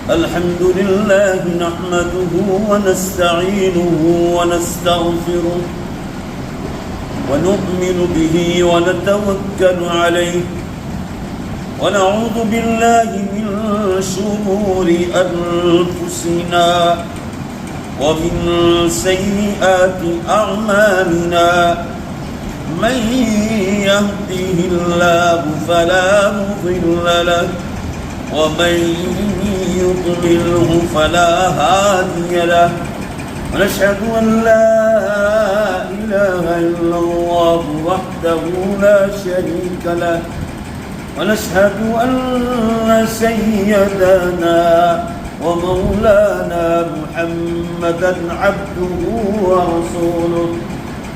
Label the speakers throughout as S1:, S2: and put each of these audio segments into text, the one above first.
S1: الحمد لله نحمده ونستعينه ونستغفره ونؤمن به ونتوكل عليه ونعوذ بالله من شرور أنفسنا ومن سيئات أعمالنا من يهده الله فلا مضل له ومن يضلله فلا هادي له ونشهد أن لا إله إلا الله وحده لا شريك له ونشهد أن سيدنا ومولانا محمدا عبده ورسوله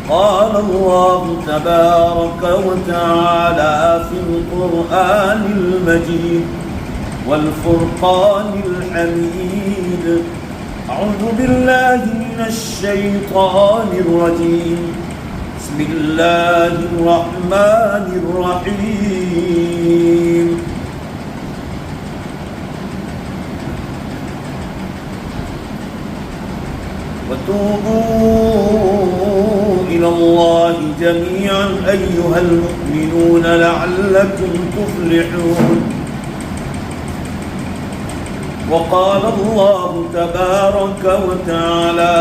S1: قال الله تبارك وتعالى في القرآن المجيد والفرقان الحميد أعوذ بالله من الشيطان الرجيم بسم الله الرحمن الرحيم وتوبوا إلى الله جميعا أيها المؤمنون لعلكم تفلحون وقال الله تبارك وتعالى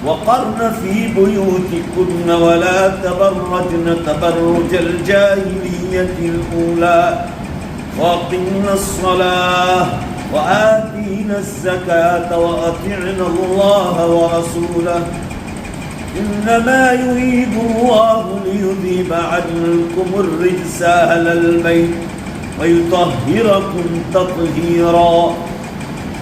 S1: وقرن في بيوتكن ولا تبرجن تبرج الجاهلية الأولى وأقمنا الصلاة وآتينا الزكاة وأطعنا الله ورسوله إنما يريد الله ليذهب عنكم الرجس أهل البيت ويطهركم تطهيرا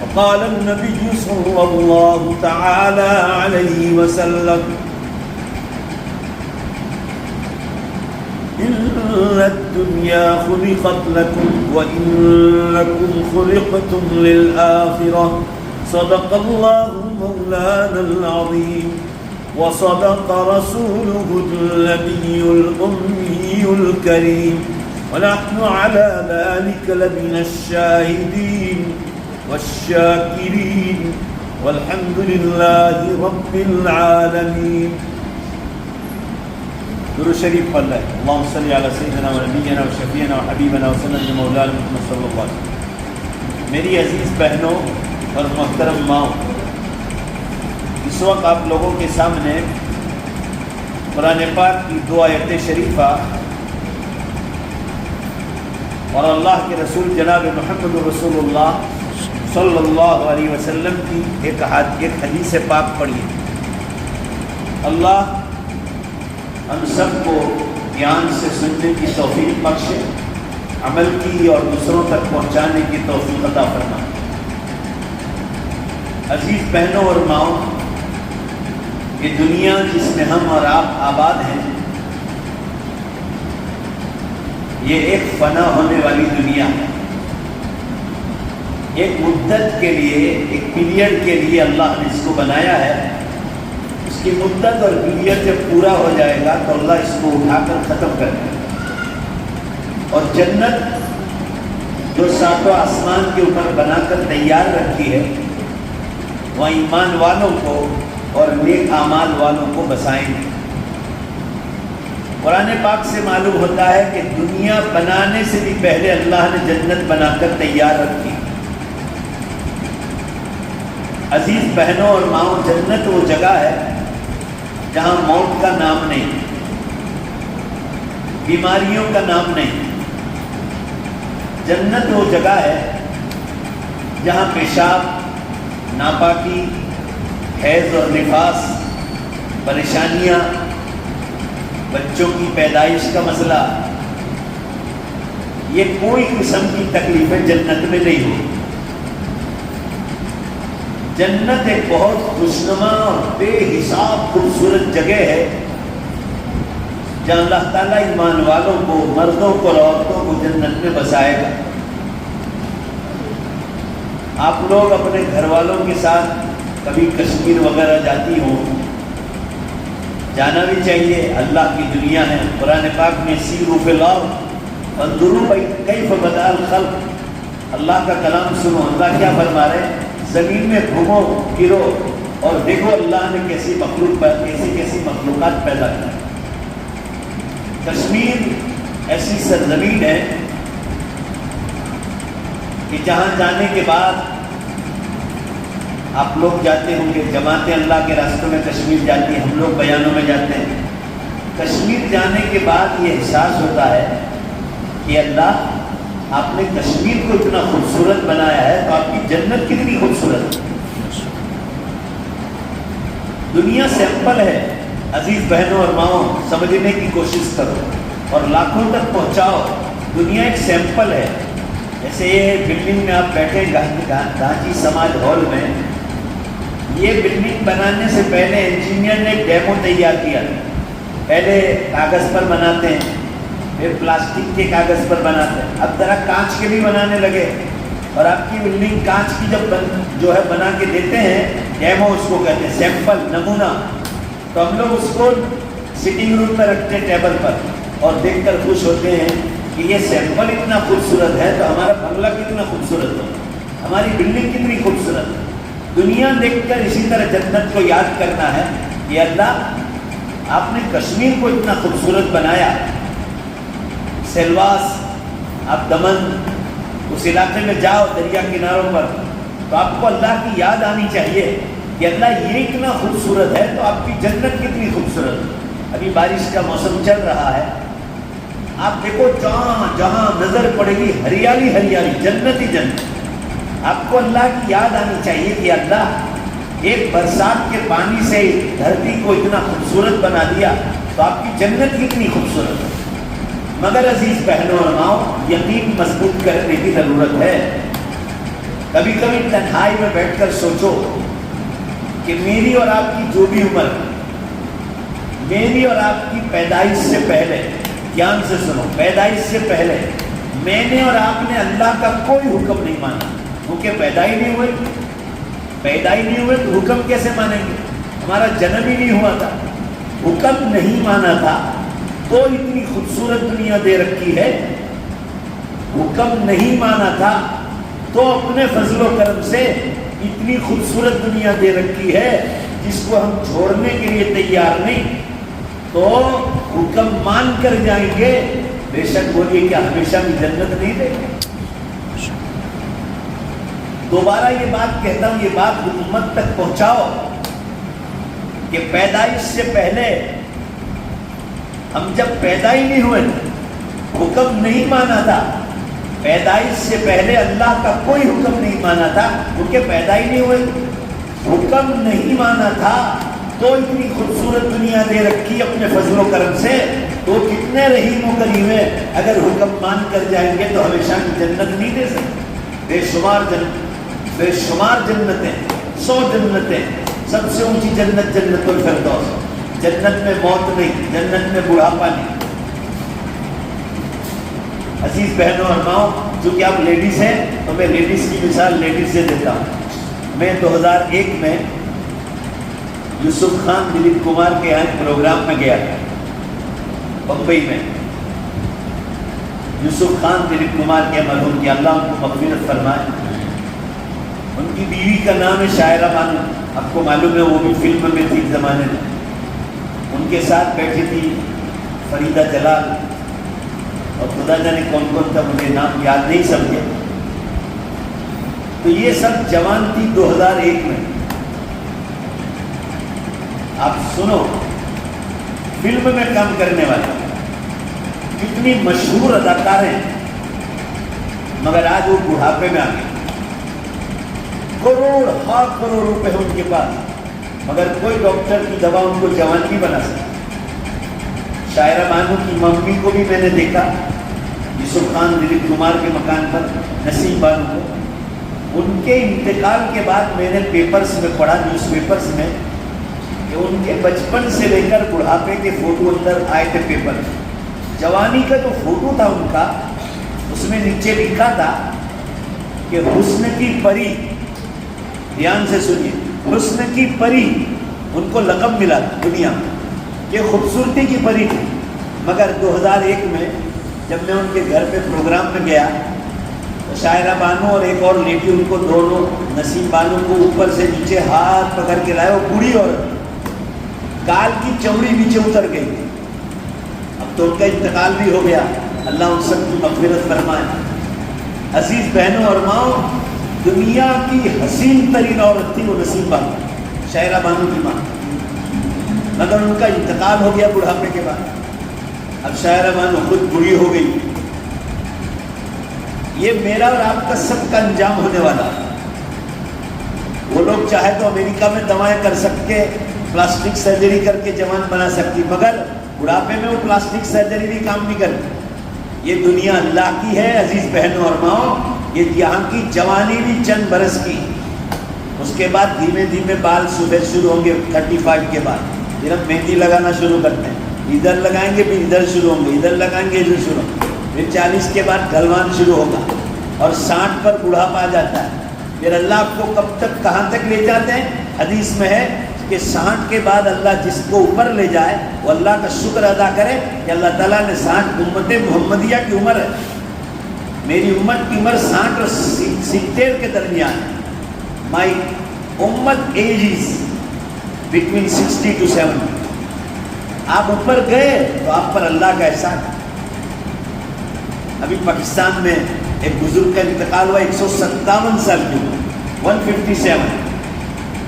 S1: وقال النبي صلى الله تعالى عليه وسلم إن الدنيا خلقت لكم وإنكم خلقتم للآخرة صدق الله مولانا العظيم وصدق رسوله النبي الأمي الكريم ونحن على ذلك لمن الشاهدين والشاكرين والحمد لله رب العالمين. درود شریف پڑھ لیں. اللهم صل على سيدنا ونبينا وشفيعنا وحبيبنا وسندنا مولانا محمد صلی اللہ علیہ وسلم. میری عزیز بہنوں اور محترم ماؤں، اس وقت آپ لوگوں کے سامنے قرآن پاک کی دو آیت شریفہ اور اللہ کے رسول جناب محمد رسول اللہ صلی اللہ علیہ وسلم کی ایک حدیث پاک پڑھی. اللہ ہم سب کو دھیان سے سننے کی توفیق بخشے، عمل کی اور دوسروں تک پہنچانے کی توفیق عطا فرمائے. عزیز بہنوں اور ماؤں، یہ دنیا جس میں ہم اور آپ آباد ہیں، یہ ایک فنا ہونے والی دنیا ہے. ایک مدت کے لیے، ایک پیریڈ کے لیے اللہ نے اس کو بنایا ہے. اس کی مدت اور پیریڈ جب پورا ہو جائے گا تو اللہ اس کو اٹھا کر ختم کر دے گا. اور جنت جو ساتوں آسمان کے اوپر بنا کر تیار رکھی ہے، وہ ایمان والوں کو اور نیک اعمال والوں کو بسائیں گے. قرآن پاک سے معلوم ہوتا ہے کہ دنیا بنانے سے بھی پہلے اللہ نے جنت بنا کر تیار رکھی. عزیز بہنوں اور ماؤں، جنت وہ جگہ ہے جہاں موت کا نام نہیں، بیماریوں کا نام نہیں. جنت وہ جگہ ہے جہاں پیشاب، ناپاکی، حیض اور نفاس، پریشانیاں، بچوں کی پیدائش کا مسئلہ، یہ کوئی قسم کی تکلیفیں جنت میں نہیں ہو. جنت ایک بہت خوشنما اور بے حساب خوبصورت جگہ ہے جہاں اللہ تعالیٰ ایمان والوں کو، مردوں کو اور عورتوں کو جنت میں بسائے گا. آپ لوگ اپنے گھر والوں کے ساتھ کبھی کشمیر وغیرہ جاتی ہوں، جانا بھی چاہیے، اللہ کی دنیا ہے. قرآن پاک میں سیروا فی الارض انظروا کیف بدأ الخلق، اللہ کا کلام سنو، اللہ کیا فرما رہے ہیں، زمین میں گھومو پھرو اور دیکھو اللہ نے کیسی مخلوقات پیدا کی۔ کشمیر ایسی سرزمین ہے کہ جہاں جانے کے بعد آپ لوگ جاتے ہوں گے، جماعتیں اللہ کے راستوں میں کشمیر جاتی ہیں، ہم لوگ بیانوں میں جاتے ہیں۔ کشمیر جانے کے بعد یہ احساس ہوتا ہے کہ اللہ آپ نے کشمیر کو اتنا خوبصورت بنایا ہے تو آپ کی جنت کتنی خوبصورت ہے۔ دنیا سیمپل ہے، عزیز بہنوں اور ماؤں، سمجھنے کی کوشش کرو اور لاکھوں تک پہنچاؤ۔ دنیا ایک سیمپل ہے، جیسے یہ بلڈنگ میں آپ بیٹھے گانچی سماج ہال میں، یہ بلڈنگ بنانے سے پہلے انجینئر نے ایک ڈیمو تیار کیا۔ پہلے کاغذ پر بناتے ہیں، پھر پلاسٹک کے کاغذ پر بناتے ہیں، اب ذرا کانچ کے بھی بنانے لگے، اور آپ کی بلڈنگ کانچ کی جب جو ہے بنا کے دیتے ہیں، ڈیمو اس کو کہتے ہیں، سیمپل، نمونہ، تو ہم لوگ اس کو سٹنگ روم میں رکھتے ہیں ٹیبل پر اور دیکھ کر خوش ہوتے ہیں کہ یہ سیمپل اتنا خوبصورت ہے تو ہمارا بنگلہ کتنا خوبصورت ہو، ہماری بلڈنگ کتنی خوبصورت ہے۔ دنیا دیکھ کر اسی طرح جنت کو یاد کرنا ہے کہ اللہ آپ نے کشمیر کو اتنا خوبصورت بنایا۔ سیلواس، آپ دمن اس علاقے میں جاؤ دریا کناروں پر تو آپ کو اللہ کی یاد آنی چاہیے کہ اللہ یہ اتنا خوبصورت ہے تو آپ کی جنت کتنی خوبصورت ہے۔ ابھی بارش کا موسم چل رہا ہے، آپ دیکھو جہاں جہاں نظر پڑے گی ہریالی ہریالی، جنت ہی جنت۔ آپ کو اللہ کی یاد آنی چاہیے کہ اللہ ایک برسات کے پانی سے دھرتی کو اتنا خوبصورت بنا دیا تو آپ کی جنت کتنی خوبصورت ہے۔ مگر عزیز بہنوں اور ماؤں، یقین مضبوط کرنے کی ضرورت ہے۔ کبھی کبھی تنہائی میں بیٹھ کر سوچو کہ میری اور آپ کی جو بھی عمر، میری اور آپ کی پیدائش سے پہلے، دھیان سے سنو، پیدائش سے پہلے میں نے اور آپ نے اللہ کا کوئی حکم نہیں مانا، کیونکہ پیدا ہی نہیں ہوئے تو حکم کیسے مانیں گے؟ ہمارا جنم ہی نہیں ہوا تھا، حکم نہیں مانا تھا تو اتنی خوبصورت دنیا دے رکھی ہے۔ حکم نہیں مانا تھا تو اپنے فضل و کرم سے اتنی خوبصورت دنیا دے رکھی ہے جس کو ہم چھوڑنے کے لیے تیار نہیں۔ تو حکم مان کر جائیں گے، بے شک بولیے کیا ہمیشہ بھی جنت نہیں دے گا؟ دوبارہ یہ بات کہتا ہوں، یہ بات امت تک پہنچاؤ کہ پیدائش سے پہلے ہم جب پیدا ہی نہیں ہوئے حکم نہیں مانا تھا، پیدائش سے پہلے اللہ کا کوئی حکم نہیں مانا تھا کیونکہ پیدا ہی نہیں ہوئے، حکم نہیں مانا تھا تو اتنی خوبصورت دنیا دے رکھی اپنے فضل و کرم سے، تو کتنے رحیم و کریم ہیں، اگر حکم مان کر جائیں گے تو ہمیشہ کی جنت نہیں دے سکتے۔ بے شمار جنتیں، 100 جنتیں، سب سے اونچی جنت جنت الفردوس، جنت میں موت نہیں، جنت میں بڑھاپا نہیں۔ عزیز بہنوں اور ماؤں، چونکہ آپ لیڈیز ہیں تو میں لیڈیز کی مثال لیڈیز سے دیتا ہوں۔ میں 2001 میں یوسف خان دلیپ کمار کے یہاں پروگرام میں گیا تھا بمبئی میں۔ یوسف خان دلیپ کمار کے مرحوم کی اللہ ان کو مغفرت فرمائے، ان کی بیوی کا نام ہے شاعرہ بانو، آپ کو معلوم ہے وہ بھی فلم میں تھی زمانے میں، ان کے ساتھ بیٹھی تھی فریدہ جلال اور خدا جانے کون کون تھا، مجھے نام یاد نہیں سمجھے۔ تو یہ سب جوان تھی 2001 میں۔ آپ سنو، فلم میں کام کرنے والے کتنی مشہور اداکار ہیں، مگر آج وہ بڑھاپے میں آ گئے، ہاں کروڑ روپے ان کے پاس، مگر کوئی ڈاکٹر کی دوا ان کو جوان نہیں بنا سکتا۔ شاعرہ بانو کی ممی کو بھی میں نے دیکھا یوسف خان دلیپ کمار کے مکان پر، نسیم بانو کو، ان کے انتقال کے بعد میں نے پیپرز میں پڑھا، نیوز پیپرز میں، کہ ان کے بچپن سے لے کر بڑھاپے کے فوٹو اندر آئے تھے پیپر۔ جوانی کا جو فوٹو تھا ان کا، اس میں نیچے لکھا تھا کہ حسن کی پری، دھیان سے سنیے، حسن کی پری، ان کو لقب ملا دنیا میں، یہ خوبصورتی کی پری تھی، مگر 2001 میں جب میں ان کے گھر پہ پروگرام میں گیا تو شاعرہ بانو اور ایک اور لیڈی ان کو دونوں نسیم بانو کو اوپر سے نیچے ہاتھ پکڑ کے لائے. وہ بوڑھی عورت, کال کی چمڑی نیچے اتر گئی. اب تو ان کا انتقال بھی ہو گیا, اللہ ان سب کی مغفرت فرمائے. عزیز بہنوں اور ماؤں, دنیا کی حسین ترین عورت تھی وہ نسیم بانو, شاعرہ بانو کی ماں, مگر ان کا انتقال ہو گیا بڑھاپے کے بعد. اب شاعرہ بانو خود بوڑھی ہو گئی. یہ میرا اور آپ کا سب کا انجام ہونے والا. وہ لوگ چاہے تو امریکہ میں دوائیں کر سکتے, پلاسٹک سرجری کر کے جوان بنا سکتی, مگر بڑھاپے میں وہ پلاسٹک سرجری بھی کام نہیں کرتی. یہ دنیا اللہ کی ہے عزیز بہنوں اور ماؤں. یہ یہاں کی جوانی بھی چند برس کی, اس کے بعد دھیمے دھیمے بال صبح شروع ہوں گے 35 کے بعد. پھر ہم مہندی لگانا شروع کرتے ہیں, ادھر لگائیں گے پھر ادھر شروع ہوں گے, ادھر لگائیں گے ادھر شروع ہوں گے. پھر 40 کے بعد ڈھلوان شروع ہوگا اور 60 پر بڑھاپا آ جاتا ہے. پھر اللہ آپ کو کب تک کہاں تک لے جاتے ہیں؟ حدیث میں ہے کہ 60 کے بعد اللہ جس کو اوپر لے جائے وہ اللہ کا شکر ادا کرے کہ اللہ تعالیٰ نے 60 امت محمدیہ کی عمر ہے. میری امت کی عمر 60 اور 70 کے درمیان ہے. مائی امت ایج از بٹوین 60 to 70. آپ اوپر گئے تو آپ پر اللہ کا احسان. ابھی پاکستان میں ایک بزرگ کا انتقال ہوا 157 سال کی عمر, 157.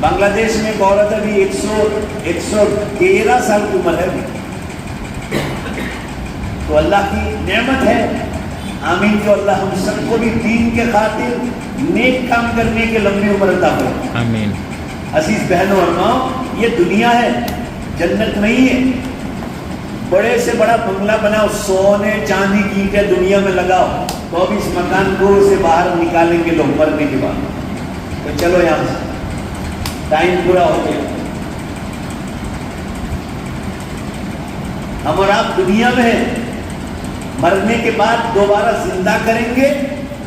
S1: بنگلہ دیش میں ایک عورت ابھی 113 سال کی عمر ہے. تو اللہ کی نعمت ہے. آمین کہ اللہ ہم سب کو بھی دین کے خاطر نیک کام کرنے کے لمبی عمر عطا فرمائے. آمین. عزیز بہنوں اور ماؤں, یہ دنیا ہے, جنت نہیں ہے. بڑے سے بڑا بنگلہ بناؤ, سونے چاندی کی اینٹیں دنیا میں لگاؤ, تو اب اس مکان کو سے باہر نکالیں گے لوگ مرنے کے بعد. تو چلو یہاں سے, ٹائم پورا ہو گیا. ہم اور آپ دنیا میں ہیں, مرنے کے بعد دوبارہ زندہ کریں گے,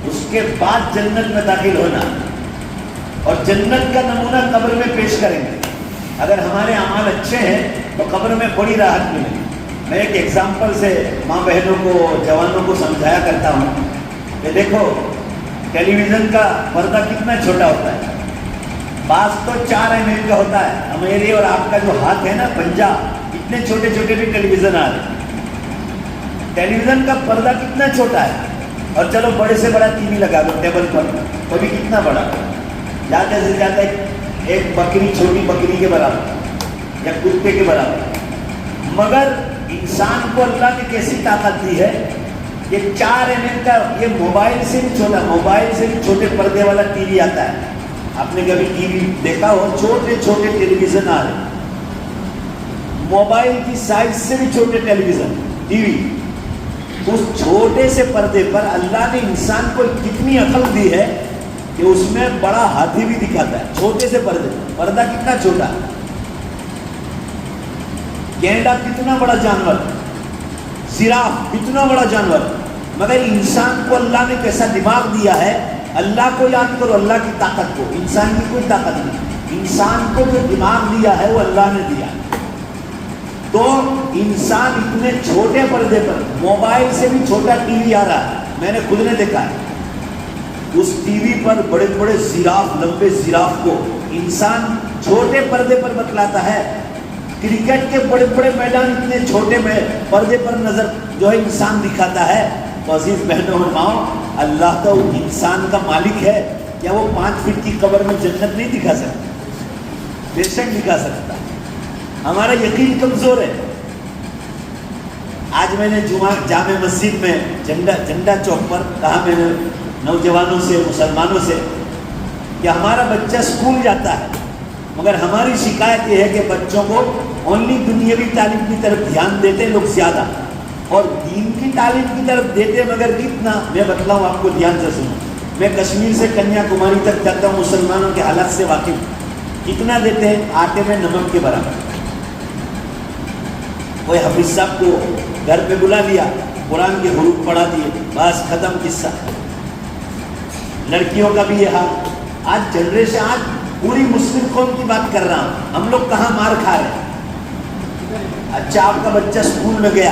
S1: اس کے بعد جنت میں داخل ہونا, اور جنت کا نمونہ قبر میں پیش کریں گے. اگر ہمارے اعمال اچھے ہیں تو قبر میں بڑی راحت ملے گی. میں ایک ایگزامپل سے ماں بہنوں کو, جوانوں کو سمجھایا کرتا ہوں کہ دیکھو ٹیلی ویژن کا پردہ کتنا چھوٹا ہوتا ہے. بعض تو 4 mm کا ہوتا ہے. میرے اور آپ کا جو ہاتھ ہے نا پنجہ, اتنے چھوٹے چھوٹے بھی ٹیلی ویژن آ رہے ہیں. ٹیلی ویژن کا پردہ کتنا چھوٹا ہے, اور چلو بڑے سے بڑا ٹی وی لگا دو ٹیبل پر, وہ بھی کتنا بڑا, زیادہ سے زیادہ ایک بکری, چھوٹی بکری کے برابر یا کتے کے برابر. مگر انسان کو اللہ نے کیسی طاقت دی ہے کہ 4 mm کا, یہ موبائل سے بھی چھوٹا, موبائل سے بھی چھوٹے پردے والا ٹی وی آتا ہے. آپ نے کبھی ٹی وی دیکھا ہو, چھوٹے چھوٹے ٹیلی ویژن آ رہے, موبائل کی سائز سے بھی چھوٹے ٹیلی ویژن, ٹی وی. اس چھوٹے سے پردے پر اللہ نے انسان کو کتنی عقل دی ہے کہ اس میں بڑا ہاتھی بھی دکھاتا ہے. چھوٹے سے پردے, پردہ کتنا چھوٹا, گینڈا کتنا بڑا جانور, زراف کتنا بڑا جانور. مگر انسان کو اللہ نے کیسا دماغ دیا ہے. اللہ کو یاد کرو, اللہ کی طاقت کو. انسان کی کوئی طاقت نہیں. انسان کو جو دماغ دیا ہے وہ اللہ نے دیا. تو انسان اتنے چھوٹے پردے پر, موبائل سے بھی چھوٹا ٹی وی آ رہا ہے, میں نے خود نے دیکھا ہے. اس ٹی وی پر بڑے بڑے زراف, لمبے زراف کو انسان چھوٹے پردے پر بتلاتا ہے. کرکٹ کے بڑے بڑے میدان اتنے چھوٹے میں پردے پر نظر جو ہے انسان دکھاتا ہے. تو عزیز بہنوں اور ماؤں, اللہ تو انسان کا مالک ہے. کیا وہ 5 فٹ کی قبر میں جنت نہیں دکھا سکتا؟ بے شک دکھا سکتا. ہمارا یقین کمزور ہے. آج میں نے جامع مسجد میں جھنڈا چوک پر کہا میں نے نوجوانوں سے, مسلمانوں سے, کہ ہمارا بچہ اسکول جاتا ہے, مگر ہماری شکایت یہ ہے کہ بچوں کو اونلی دنیاوی تعلیم کی طرف دھیان دیتے لوگ زیادہ, اور دین کی تعلیم کی طرف دیتے مگر کتنا. میں بتلاؤں آپ کو, دھیان سے سنو. میں کشمیر سے کنیا کماری تک جاتا ہوں, مسلمانوں کے حالات سے واقف. کتنا دیتے ہیں؟ آٹے میں نمک کے برابر. کوئی حافظ صاحب کو گھر پہ بلا لیا, قرآن کے حروف پڑھا دیے, بس ختم قصہ. لڑکیوں کا بھی یہ حال. آج جنریشن, آج پوری مسلم قوم کی بات کر رہا ہوں, ہم لوگ کہاں مار کھا رہے ہیں. اچھا آپ کا بچہ اسکول میں گیا,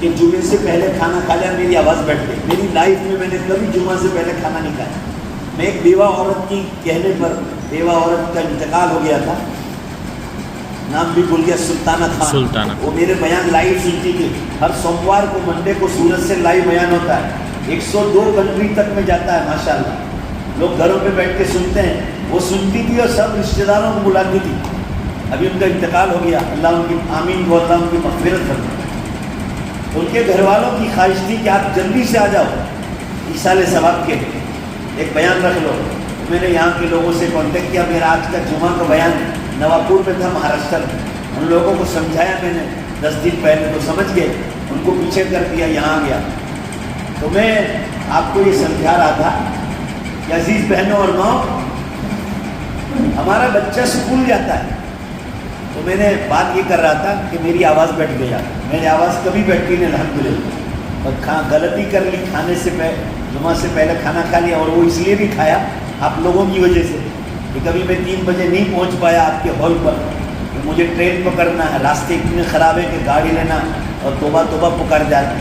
S1: کہ جمعے سے پہلے کھانا کھا لیا، میری آواز بیٹھ گئی۔ میری لائف میں میں نے کبھی جمعہ سے پہلے کھانا نہیں کھایا۔ میں ایک بیوہ عورت کی کہنے پر، بیوہ عورت کا انتقال ہو گیا تھا، نام بھی بھول گیا، سلطانہ خان، وہ میرے بیان لائیو سنتی تھی۔ ہر سوموار کو، منڈے کو سورت سے لائیو بیان ہوتا ہے، 102 کنٹری تک میں جاتا ہے ماشاءاللہ۔ لوگ گھروں پہ بیٹھ کے سنتے ہیں، وہ سنتی تھی اور سب رشتہ داروں کو بلاتی تھی۔ ابھی ان کا انتقال ہو گیا، اللہ ان کی آمین کو اللہ ان کی مغفرت فرمائے۔ ان کے گھر والوں کی خواہش تھی کہ آپ جلدی سے آ جاؤ ایصال ثواب کے لیے، ایک بیان رکھ لو۔ میں نے یہاں کے لوگوں سے کانٹیکٹ کیا، میرا آج کا جمعہ کا بیان نواپور میں تھا، مہاراشٹر میں۔ ان لوگوں کو سمجھایا میں نے 10 دن پہلے، تو سمجھ گئے، ان کو پیچھے کر دیا، یہاں آ گیا۔ تو میں آپ کو یہ سمجھا رہا تھا کہ عزیز بہنوں اور ماؤں، ہمارا بچہ اسکول جاتا ہے، تو میں نے بات یہ کر رہا تھا کہ میری آواز بیٹھ گیا۔ میری آواز کبھی بیٹھتی نہیں الحمدللہ، اور غلطی کر لی، کھانے سے پہلے، جمعہ سے پہلے کھانا کھا لیا، اور وہ اس لیے بھی کھایا آپ لوگوں کی وجہ سے کہ کبھی میں 3 بجے نہیں پہنچ پایا آپ کے ہال پر، کہ مجھے ٹرین پکڑنا ہے، راستے اتنے خراب ہے کہ گاڑی لینا اور توبہ توبہ پکار جاتی ہے۔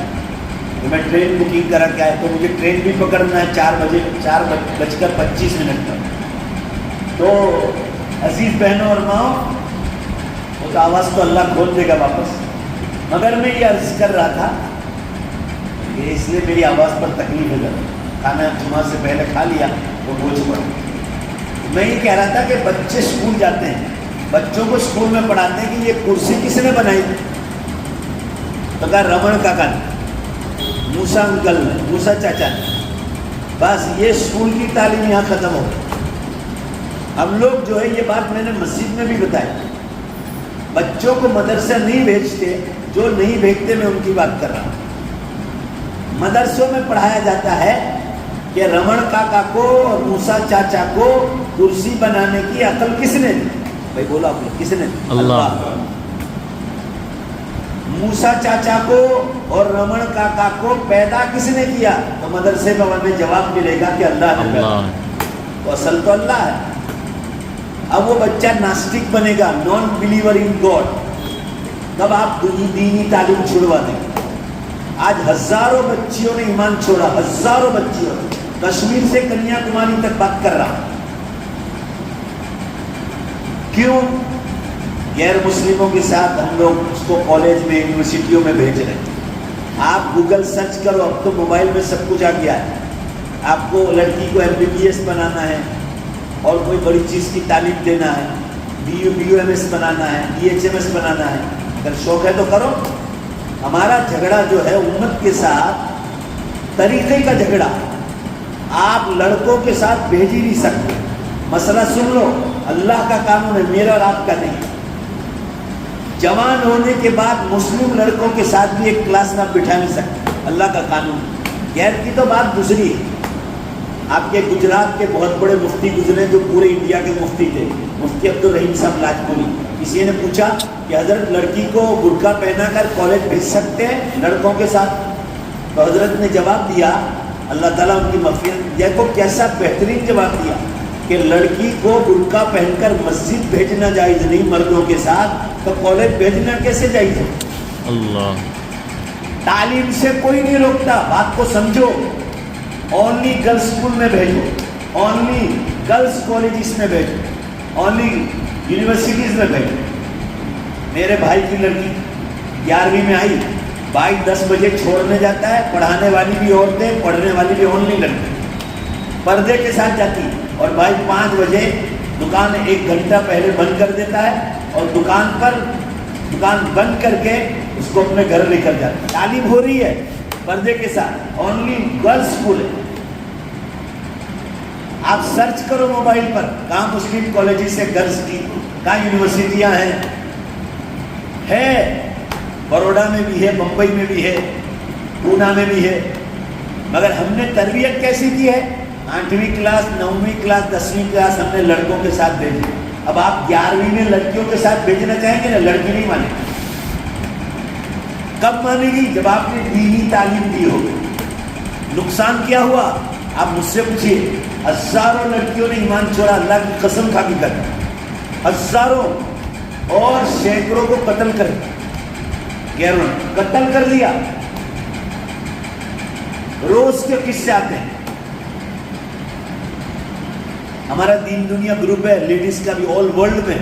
S1: تو میں ٹرین بکنگ کرا کے آیا، تو مجھے ٹرین بھی پکڑنا ہے 4:25 پر۔ تو عزیز بہنوں اور ماؤں، اس آواز کو اللہ کھول دے گا واپس، مگر میں یہ عرض کر رہا تھا کہ اس لیے میری آواز پر تکلیف ہے، کھانا جمعہ سے پہلے کھا لیا تو بوجھ پڑا۔ میں یہ کہہ رہا تھا کہ بچے اسکول جاتے ہیں، بچوں کو اسکول میں پڑھاتے ہیں کہ یہ کرسی کس نے بنائی؟ تو کہا رمن کاکا نے، موسیٰ انکل نے، موسیٰ چاچا نے۔ بس یہ اسکول کی تعلیم یہاں ختم ہو گئی۔ ہم لوگ جو ہے، یہ بات میں نے مسجد میں بھی بتائی، بچوں کو مدرسہ نہیں بھیجتے، جو نہیں بھیجتے میں ان کی بات کر رہا ہوں۔ مدرسوں میں پڑھایا جاتا ہے کہ رمن کاکا کو اور موسیٰ چاچا کو کرسی بنانے کی عقل کس نے دی؟ بھائی بولو آپ لوگ، کس نے دی؟ اللہ۔ موسیٰ چاچا کو اور رمن کاکا کو پیدا کس نے کیا؟ تو مدرسے میں ہمیں جواب ملے گا کہ اللہ نے پیدا، تو اصل تو اللہ ہے۔ اب وہ بچہ ناسٹک بنے گا، نان بلیور ان گاڈ، تب آپ دینی تعلیم چھڑوا دیں گے۔ آج ہزاروں بچیوں نے ایمان چھوڑا، ہزاروں بچیوں نے، کشمیر سے کنیا کماری تک بات کر رہا۔ کیوں؟ غیر مسلموں کے ساتھ ہم لوگ اس کو کالج میں، یونیورسٹیوں میں بھیج رہے ہیں۔ آپ گوگل سرچ کرو، اب تو موبائل میں سب کچھ آ گیا ہے۔ آپ کو لڑکی کو MBBS بنانا ہے اور کوئی بڑی چیز کی تعلیم دینا ہے، BUMS بنانا ہے، BHMS بنانا ہے، اگر شوق ہے تو کرو۔ ہمارا جھگڑا جو ہے امت کے ساتھ طریقے کا جھگڑا، آپ لڑکوں کے ساتھ بھیج ہی نہیں سکتے۔ مسئلہ سن لو، اللہ کا قانون ہے، میرا اور آپ کا نہیں۔ جوان ہونے کے بعد مسلم لڑکوں کے ساتھ بھی ایک کلاس میں بٹھا نہیں سکتے، اللہ کا قانون۔ غیر کی تو بات دوسری ہے۔ آپ کے گجرات کے بہت بڑے مفتی گزرے جو پورے انڈیا کے مفتی تھے، مفتی عبدالرحیم صاحب لاجپوری۔ کسی نے پوچھا کہ حضرت لڑکی کو برقع پہنا کر کالج بھیج سکتے ہیں لڑکوں کے ساتھ؟ تو حضرت نے جواب دیا، اللہ تعالیٰ ان کی مغفرت، دیکھو کیسا بہترین جواب دیا کہ لڑکی کو برقع پہن کر مسجد بھیجنا جائز نہیں مردوں کے ساتھ، تو کالج بھیجنا کیسے جائز ہے؟ اللہ، تعلیم سے کوئی نہیں روکتا، بات کو سمجھو۔ اونلی گرلس اسکول میں بھیجو، اونلی گرلس کالجز میں بھیجو، اونلی یونیورسٹیز میں بھیجو۔ میرے بھائی کی لڑکی 11ویں میں آئی، بھائی 10 بجے چھوڑنے جاتا ہے، پڑھانے والی بھی عورتیں، پڑھنے والی بھی اونلی لڑکی، پردے کے ساتھ جاتی، اور بھائی 5 بجے دکان 1 گھنٹہ پہلے بند کر دیتا ہے، اور دکان بند کر کے اس کو اپنے گھر لے کر جاتا ہے۔ تعلیم ہو رہی ہے پردے کے ساتھ، اونلی گرلس اسکول ہے۔ آپ سرچ کرو موبائل پر، کہاں مسلم کالجز سے گرلس کی، کہاں یونیورسٹیاں ہیں؟ بروڈا میں بھی ہے، بمبئی میں بھی ہے، پونا میں بھی ہے، مگر ہم نے تربیت کیسی کی ہے؟ 8ویں کلاس، 9ویں کلاس، 10ویں کلاس ہم نے لڑکوں کے ساتھ بھیجی۔ اب آپ 11ویں میں لڑکیوں کے ساتھ بھیجنا چاہیں گے نا، لڑکی نہیں مانے گی۔ کب مانے گی؟ جب آپ نے دینی تعلیم دی ہوگی۔ نقصان کیا ہوا؟ آپ مجھ سے پوچھیے، ہزاروں لڑکیوں نے ایمان چھوڑا، اللہ کی قسم کھا کے کر، ہزاروں۔ اور سینکڑوں کو قتل کر دیا، غیروں نے قتل کر دیا۔ روز کے قصے آتے ہیں۔ ہمارا دین دنیا گروپ ہے لیڈیز کا بھی آل ورلڈ میں،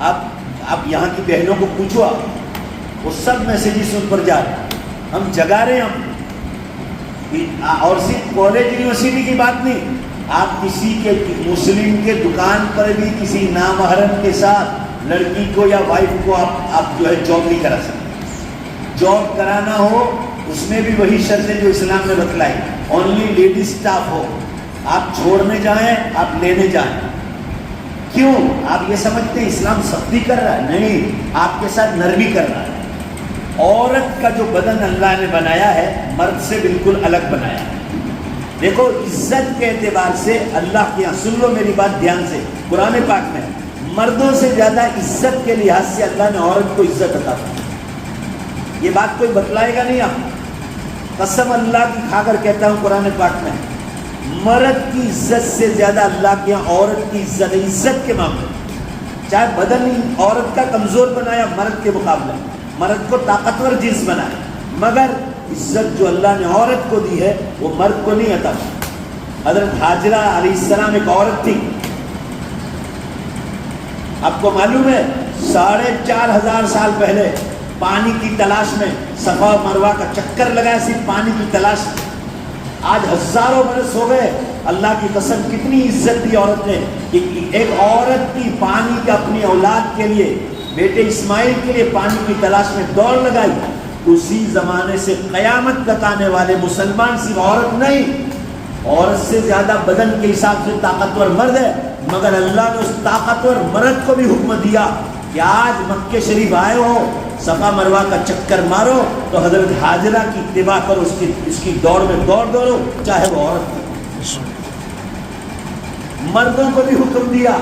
S1: آپ یہاں کی بہنوں کو پوچھو، آپ وہ سب میسیجز ان پر جا رہے ہیں، ہم جگا رہے ہیں ہم۔ اور صرف کالج یونیورسٹی کی بات نہیں، آپ کسی کے مسلم کے دکان پر بھی کسی نامحرم کے ساتھ لڑکی کو یا وائف کو آپ جو ہے جاب نہیں کرا سکتے۔ جاب کرانا ہو اس میں بھی وہی شرطیں جو اسلام نے بتلائی، اونلی لیڈی اسٹاف ہو، آپ چھوڑنے جائیں آپ لینے جائیں۔ کیوں؟ آپ یہ سمجھتے ہیں اسلام سختی کر رہا ہے؟ نہیں، آپ کے ساتھ نرمی کر رہا ہے۔ عورت کا جو بدن اللہ نے بنایا ہے مرد سے بالکل الگ بنایا ہے۔ دیکھو عزت کے اعتبار سے اللہ کے یہاں، سن لو میری بات دھیان سے، قرآن پاک میں مردوں سے زیادہ عزت کے لحاظ سے اللہ نے عورت کو عزت عطا کی۔ یہ بات کوئی بتلائے گا نہیں، آپ قسم اللہ کی کھا کر کہتا ہوں، قرآن پاک میں مرد کی عزت سے زیادہ اللہ کے یہاں عورت کی عزت ہے، عزت کے معاملے میں۔ چاہے بدن عورت کا کمزور بنایا مرد کے مقابلے، مرد کو طاقتور جنس بنایا، مگر عزت جو اللہ نے عورت کو دی ہے وہ مرد کو نہیں عطا۔ حضرت ہاجرہ علیہ السلام ایک عورت تھی، آپ کو معلوم ہے 4,500 سال پہلے پانی کی تلاش میں صفا مروا کا چکر لگایا، صرف پانی کی تلاش میں۔ آج ہزاروں برس ہو گئے، اللہ کی قسم کتنی عزت دی عورت نے کہ ایک عورت کی پانی کا اپنی اولاد کے لیے، بیٹے اسماعیل کے لیے پانی کی تلاش میں دوڑ لگائی۔ اسی زمانے سے قیامت تک آنے والے مسلمان صرف عورت نہیں، عورت سے زیادہ بدن کے حساب سے طاقتور مرد ہے، مگر اللہ نے اس طاقتور مرد کو بھی حکم دیا کہ آج مکہ شریف آئے ہو، صفا مروا کا چکر مارو تو حضرت ہاجرہ کی اتباع کرو، اس کی دوڑ میں دوڑو، چاہے وہ عورت ہو۔ مردوں کو بھی حکم دیا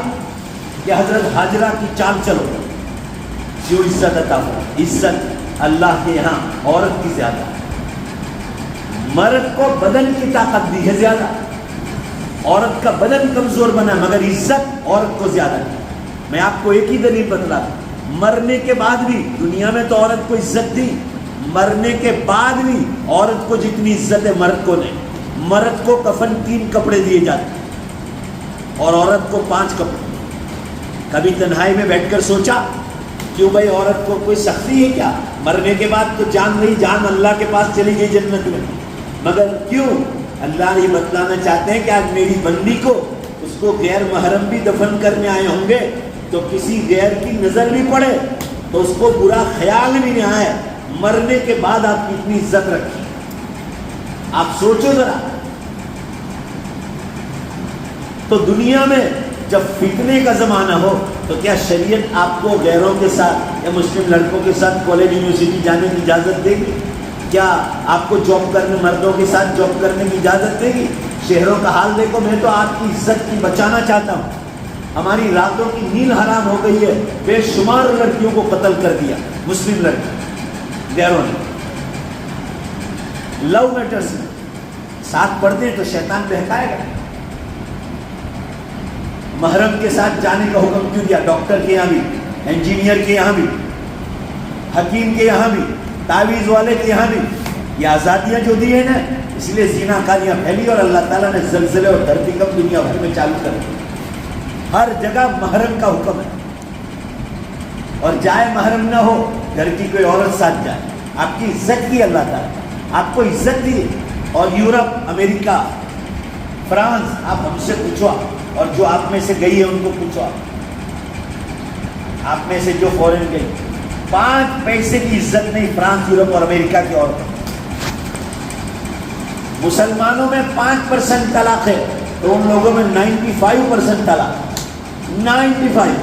S1: کہ حضرت ہاجرہ کی چال چلو، جو عزت عطا ہو۔ عزت اللہ کے یہاں عورت کی زیادہ، مرد کو بدن کی طاقت دی ہے زیادہ، عورت کا بدن کمزور بنا مگر عزت عورت کو زیادہ دی۔ میں آپ کو ایک ہی دلیل بتلا دوں، مرنے کے بعد بھی دنیا میں تو عورت کو عزت دی، مرنے کے بعد بھی عورت کو جتنی عزت ہے مرد کو نہیں۔ مرد کو کفن 3 کپڑے دیے جاتے اور عورت کو 5 کپڑے۔ کبھی تنہائی میں بیٹھ کر سوچا کیوں بھائی عورت کو کوئی سختی ہے کیا؟ مرنے کے بعد تو جان نہیں، جان اللہ کے پاس چلی گئی جنت میں، مگر کیوں؟ اللہ یہ بتلانا چاہتے ہیں کہ آج میری بندی کو، اس کو غیر محرم بھی دفن کرنے آئے ہوں گے تو کسی غیر کی نظر بھی پڑے تو اس کو برا خیال بھی نہیں آئے، مرنے کے بعد آپ کی اتنی عزت رکھی۔ آپ سوچو ذرا، تو دنیا میں جب فتنے کا زمانہ ہو تو کیا شریعت آپ کو غیروں کے ساتھ یا مسلم لڑکوں کے ساتھ کالج یونیورسٹی جانے کی اجازت دے گی؟ کیا آپ کو جاب کرنے، مردوں کے ساتھ جاب کرنے کی اجازت دے گی؟ شہروں کا حال دیکھو، میں تو آپ کی عزت کی بچانا چاہتا ہوں۔ ہماری راتوں کی نیند حرام ہو گئی ہے، بے شمار لڑکیوں کو قتل کر دیا مسلم لڑکی، غیروں نے۔ لو میٹرز ساتھ پڑھتے ہیں تو شیطان بہکائے گا۔ محرم کے ساتھ جانے کا حکم کیوں دیا؟ ڈاکٹر کے یہاں بھی، انجینئر کے یہاں بھی، حکیم کے یہاں بھی، تعویذ والے کے یہاں بھی۔ یہ آزادیاں جو دی ہیں نا، اس لیے زنا کاریاں پھیلی اور اللہ تعالیٰ نے زلزلے اور دھرتی کب دنیا بھر میں چالو کر دی۔ ہر جگہ محرم کا حکم ہے، اور جائے محرم نہ ہو، گھر کی کوئی عورت ساتھ جائے۔ آپ کی عزت کی اللہ تعالیٰ، آپ کو عزت دی۔ اور یورپ، امریکہ، فرانس، آپ ہم سے پوچھو، اور جو آپ میں سے گئی ہے ان کو پوچھو، آپ میں سے جو فورن گئی، 5 پیسے کی عزت نہیں فرانس، یورپ اور امریکہ کی عورتوں۔ مسلمانوں میں 5% طلاق ہے تو ان لوگوں میں 95% طلاق، 95۔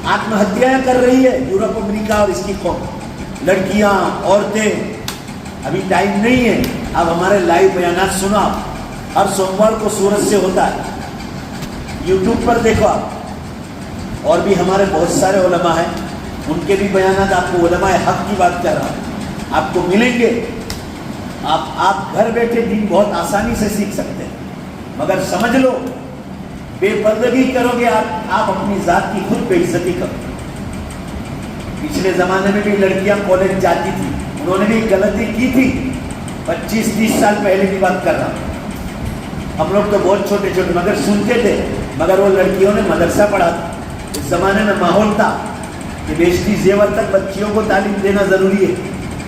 S1: آتم ہتیا کر رہی ہے یورپ، امریکہ اور اس کی قوم، لڑکیاں، عورتیں۔ ابھی ٹائم نہیں ہے، اب ہمارے لائیو بیانات سنا، ہر سوموار کو سورج سے ہوتا ہے، یوٹیوب پر دیکھو آپ۔ اور بھی ہمارے بہت سارے علماء ہیں، ان کے بھی بیانات آپ کو، علماء حق کی بات کر رہا ہوں، آپ کو ملیں گے۔ آپ گھر بیٹھے دین بہت آسانی سے سیکھ سکتے ہیں، مگر سمجھ لو بے پردگی کرو گے آپ اپنی ذات کی خود بے عزتی کرو۔ پچھلے زمانے میں بھی لڑکیاں کالج جاتی تھی, انہوں نے بھی غلطی کی تھی, 25-30 سال پہلے کی بات کر رہا ہوں. ہم لوگ تو بہت چھوٹے چھوٹے مگر سنتے تھے, مگر وہ لڑکیوں نے مدرسہ پڑھا تھا. اس زمانے میں ماحول تھا کہ بیشتری زیور تک بچیوں کو تعلیم دینا ضروری ہے.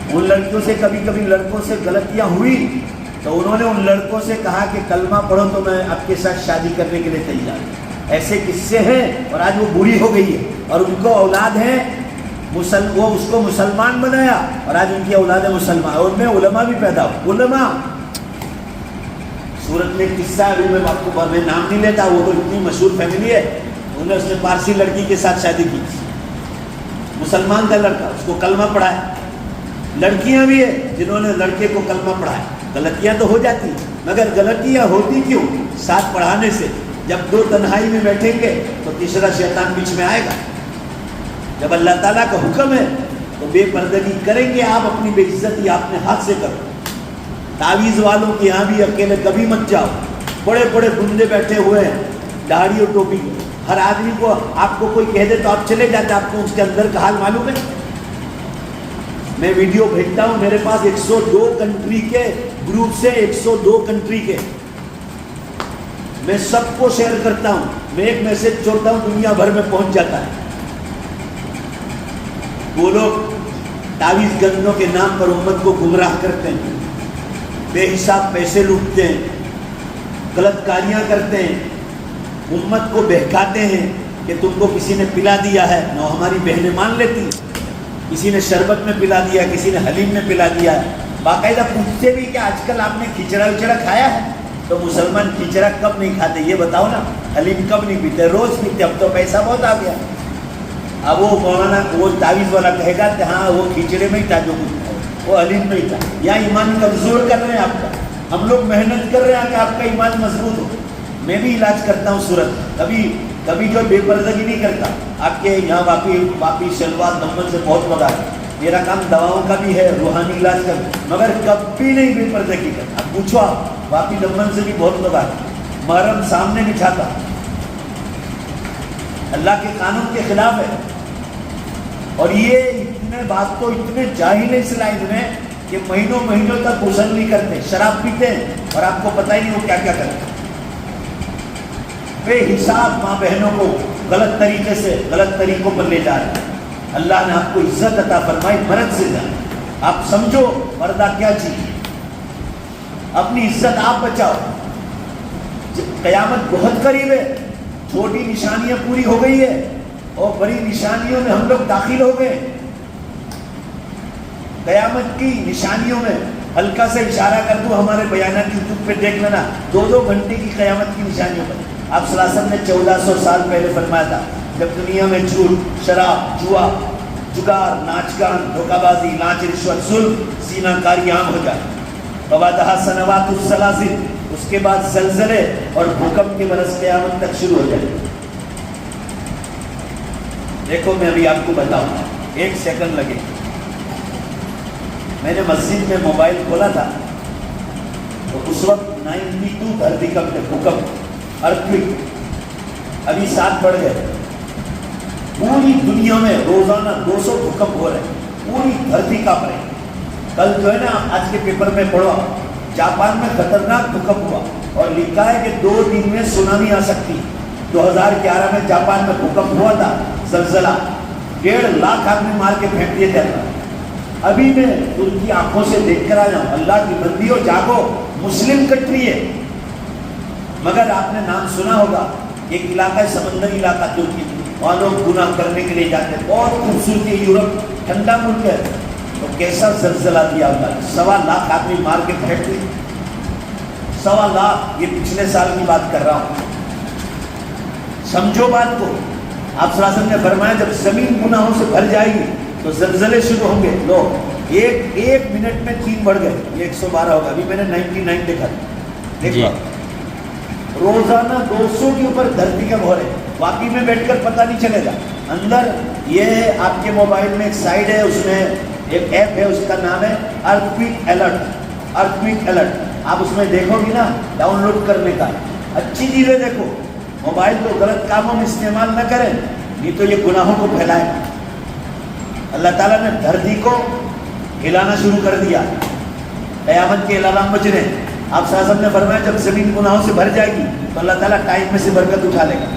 S1: ان لڑکیوں سے کبھی کبھی لڑکوں سے غلطیاں ہوئی تو انہوں نے ان لڑکوں سے کہا کہ کلمہ پڑھو تو میں آپ کے ساتھ شادی کرنے کے لیے تیار ہوں. ایسے قصے ہیں, اور آج وہ بوڑھی ہو گئی ہے اور ان کو اولاد ہے, وہ اس کو مسلمان بنایا اور آج ان کی اولاد ہے مسلمان, اور ان میں علماء بھی پیدا ہو. علماء سورت میں قصہ ہے, ابھی میں آپ کو میں نام نہیں لیتا, وہ تو اتنی مشہور فیملی ہے, انہوں نے اس نے پارسی لڑکی کے ساتھ شادی کی, مسلمان کا لڑکا, اس کو کلمہ پڑھایا. لڑکیاں بھی ہیں جنہوں نے لڑکے کو کلمہ پڑھایا. غلطیاں تو ہو جاتی مگر غلطیاں ہوتی کیوں؟ ساتھ پڑھانے سے. جب دو تنہائی میں بیٹھیں گے تو تیسرا شیطان بیچ میں آئے گا. جب اللہ تعالیٰ کا حکم ہے تو بے پردگی کریں گے آپ, اپنی بے عزتی اپنے ہاتھ سے کرو. تعویذ والوں کے یہاں بھی اکیلے کبھی مت جاؤ, بڑے بڑے بندے بیٹھے ہوئے ہیں داڑھی اور ٹوپی, ہر آدمی کو آپ کو کوئی کہہ دے تو آپ چلے جاتے, آپ کو اس کے اندر کا حال معلوم ہے. میں ویڈیو بھیجتا ہوں, میرے پاس 102 کنٹری کے گروپ سے, 102 کنٹری کے, میں سب کو شیئر کرتا ہوں. میں ایک میسج چھوڑتا ہوں, دنیا بھر میں پہنچ جاتا ہے. وہ لوگ تعویذ گنوں کے نام پر امت کو گمراہ کرتے ہیں, بے حساب پیسے لوٹتے ہیں, غلط کاریاں کرتے ہیں, امت کو بہکاتے ہیں کہ تم کو کسی نے پلا دیا ہے, نہ ہماری بہنیں مان لیتی, کسی نے شربت میں پلا دیا, کسی نے حلیم میں پلا دیا. باقاعدہ پوچھتے بھی کہ آج کل آپ نے کھچڑا وچڑا کھایا ہے؟ تو مسلمان کھچڑا کب نہیں کھاتے یہ بتاؤ نا, حلیم کب نہیں پیتے؟ روز پیتے. اب تو پیسہ بہت آ گیا. اب وہ مولانا وہ تعویذ والا کہے گا کہ ہاں وہ کھچڑے میں ہی تھا جو کچھ, وہ حلیم میں ہی تھا. یا ایمان کمزور کر رہے ہیں آپ کا, ہم لوگ محنت کر رہے ہیں کہ آپ کا ایمان مضبوط ہو. میں بھی علاج کرتا ہوں صورت, کبھی جو بے پردگی نہیں کرتا. آپ کے یہاں واپی شلوار دمن سے بہت مزہ ہے. میرا کام دواؤں کا بھی ہے, روحانی علاج کا بھی, مگر کبھی نہیں بے پردگی کرتا. اب پوچھو آپ, واپی دمن سے بھی بہت مزہ ہے. محرم سامنے بٹھاتا, اللہ کے قانون کے خلاف ہے. اور یہ اتنے بات تو اتنے جاہل ہیں اس لائن میں کہ مہینوں مہینوں تک غسل نہیں کرتے, شراب پیتے ہیں اور آپ کو پتہ ہی نہیں وہ کیا کیا کرتے. بے حساب ماں بہنوں کو غلط طریقے سے غلط طریقوں پر لے جا رہے ہیں. اللہ نے آپ کو عزت عطا فرمائی مرد سے زیادہ. آپ سمجھو پردہ کیا چیز ہے, اپنی عزت آپ بچاؤ. قیامت بہت قریب ہے, چھوٹی نشانیاں پوری ہو گئی ہے اور بڑی نشانیوں میں ہم لوگ داخل ہو گئے. قیامت کی نشانیوں میں ہلکا سے اشارہ کر دوں, ہمارے بیانات یوٹیوب پہ دیکھ لینا, 2 گھنٹے کی قیامت کی نشانیوں پر. آپ صلی اللہ علیہ وسلم نے 1400 سال پہلے فرمایا تھا, جب دنیا میں جھوٹ, شراب, جوا, جگار, ناچ گان, دھوکہ بازی, لانچ, رشوت, ظلم, سینہ کاری عام ہو جائے. وبعدہا سنوات السلاسل, اس کے بعد زلزلے اور بھوکمپ کے برس قیامت تک شروع ہو جائے. دیکھو میں ابھی آپ کو بتاؤں, 1 سیکنڈ لگے. میں نے مسجد میں موبائل کھولا تھا تو اس وقت 92 دھرتی کمپ تھے, بھوکمپ, ارتھکویک. ابھی 7 بڑھ گئے. پوری دنیا میں روزانہ 200 بھوکمپ ہو رہے ہیں, پوری دھرتی کانپ رہی. کل جو ہے نا آج کے پیپر میں پڑھا, جاپان میں خطرناک بھوکمپ ہوا اور لکھا ہے کہ 2 دن میں سونامی آ سکتی. 2011 میں جاپان میں بھوکمپ ہوا تھا, زلزلہ, 1.5 لاکھ آدمی مار کے پھینک دیے تھے. ابھی میں ان کی آنکھوں سے دیکھ کر آیا ہوں. اللہ کی بندیوں جاگو, مسلم کنٹری ہے مگر آپ نے نام سنا ہوگا, ایک علاقہ ہے سمندری علاقہ ترکی, وہاں لوگ گناہ کرنے کے لیے جاتے ہیں. بہت خوبصورتی ہے, یورپ ٹھنڈا ملک ہے. تو کیسا زلزلہ دیا اللہ نے, 1.25 لاکھ آدمی مار کے پھینک دیے. 1.25 لاکھ, یہ پچھلے سال کی بات کر رہا ہوں. سمجھو بات کو. آپ صلی اللہ علیہ وسلم نے فرمایا جب زمین گناہوں سے بھر جائے گی تو زلزلے شروع ہوں گے. لو ایک منٹ میں 3 بڑھ گئے, یہ 112 ہوگا. ابھی میں نے 99 دیکھا, دیکھو روزانہ 200 کے اوپر دھرتی کا بھور ہے. واقعی میں بیٹھ کر پتہ نہیں چلے گا. اندر یہ آپ کے موبائل میں ایک سائٹ ہے, اس میں ایک ایپ ہے, اس کا نام ہے ارتھکویک الرٹ. ارتھکویک الرٹ آپ اس میں دیکھو گی نا, ڈاؤن لوڈ کرنے کا. اچھی چیزیں دیکھو. موبائل کو غلط کاموں میں استعمال نہ کریں, نہیں تو یہ گناہوں کو پھیلائے گا. اللہ تعالیٰ نے دھرتی کو ہلانا شروع کر دیا، قیامت کے الارم بج رہے ہیں۔ آپ صلی اللہ علیہ وسلم نے فرمایا جب زمین گناہوں سے بھر جائے گی تو اللہ تعالیٰ ٹائم میں سے برکت اٹھا لے گا۔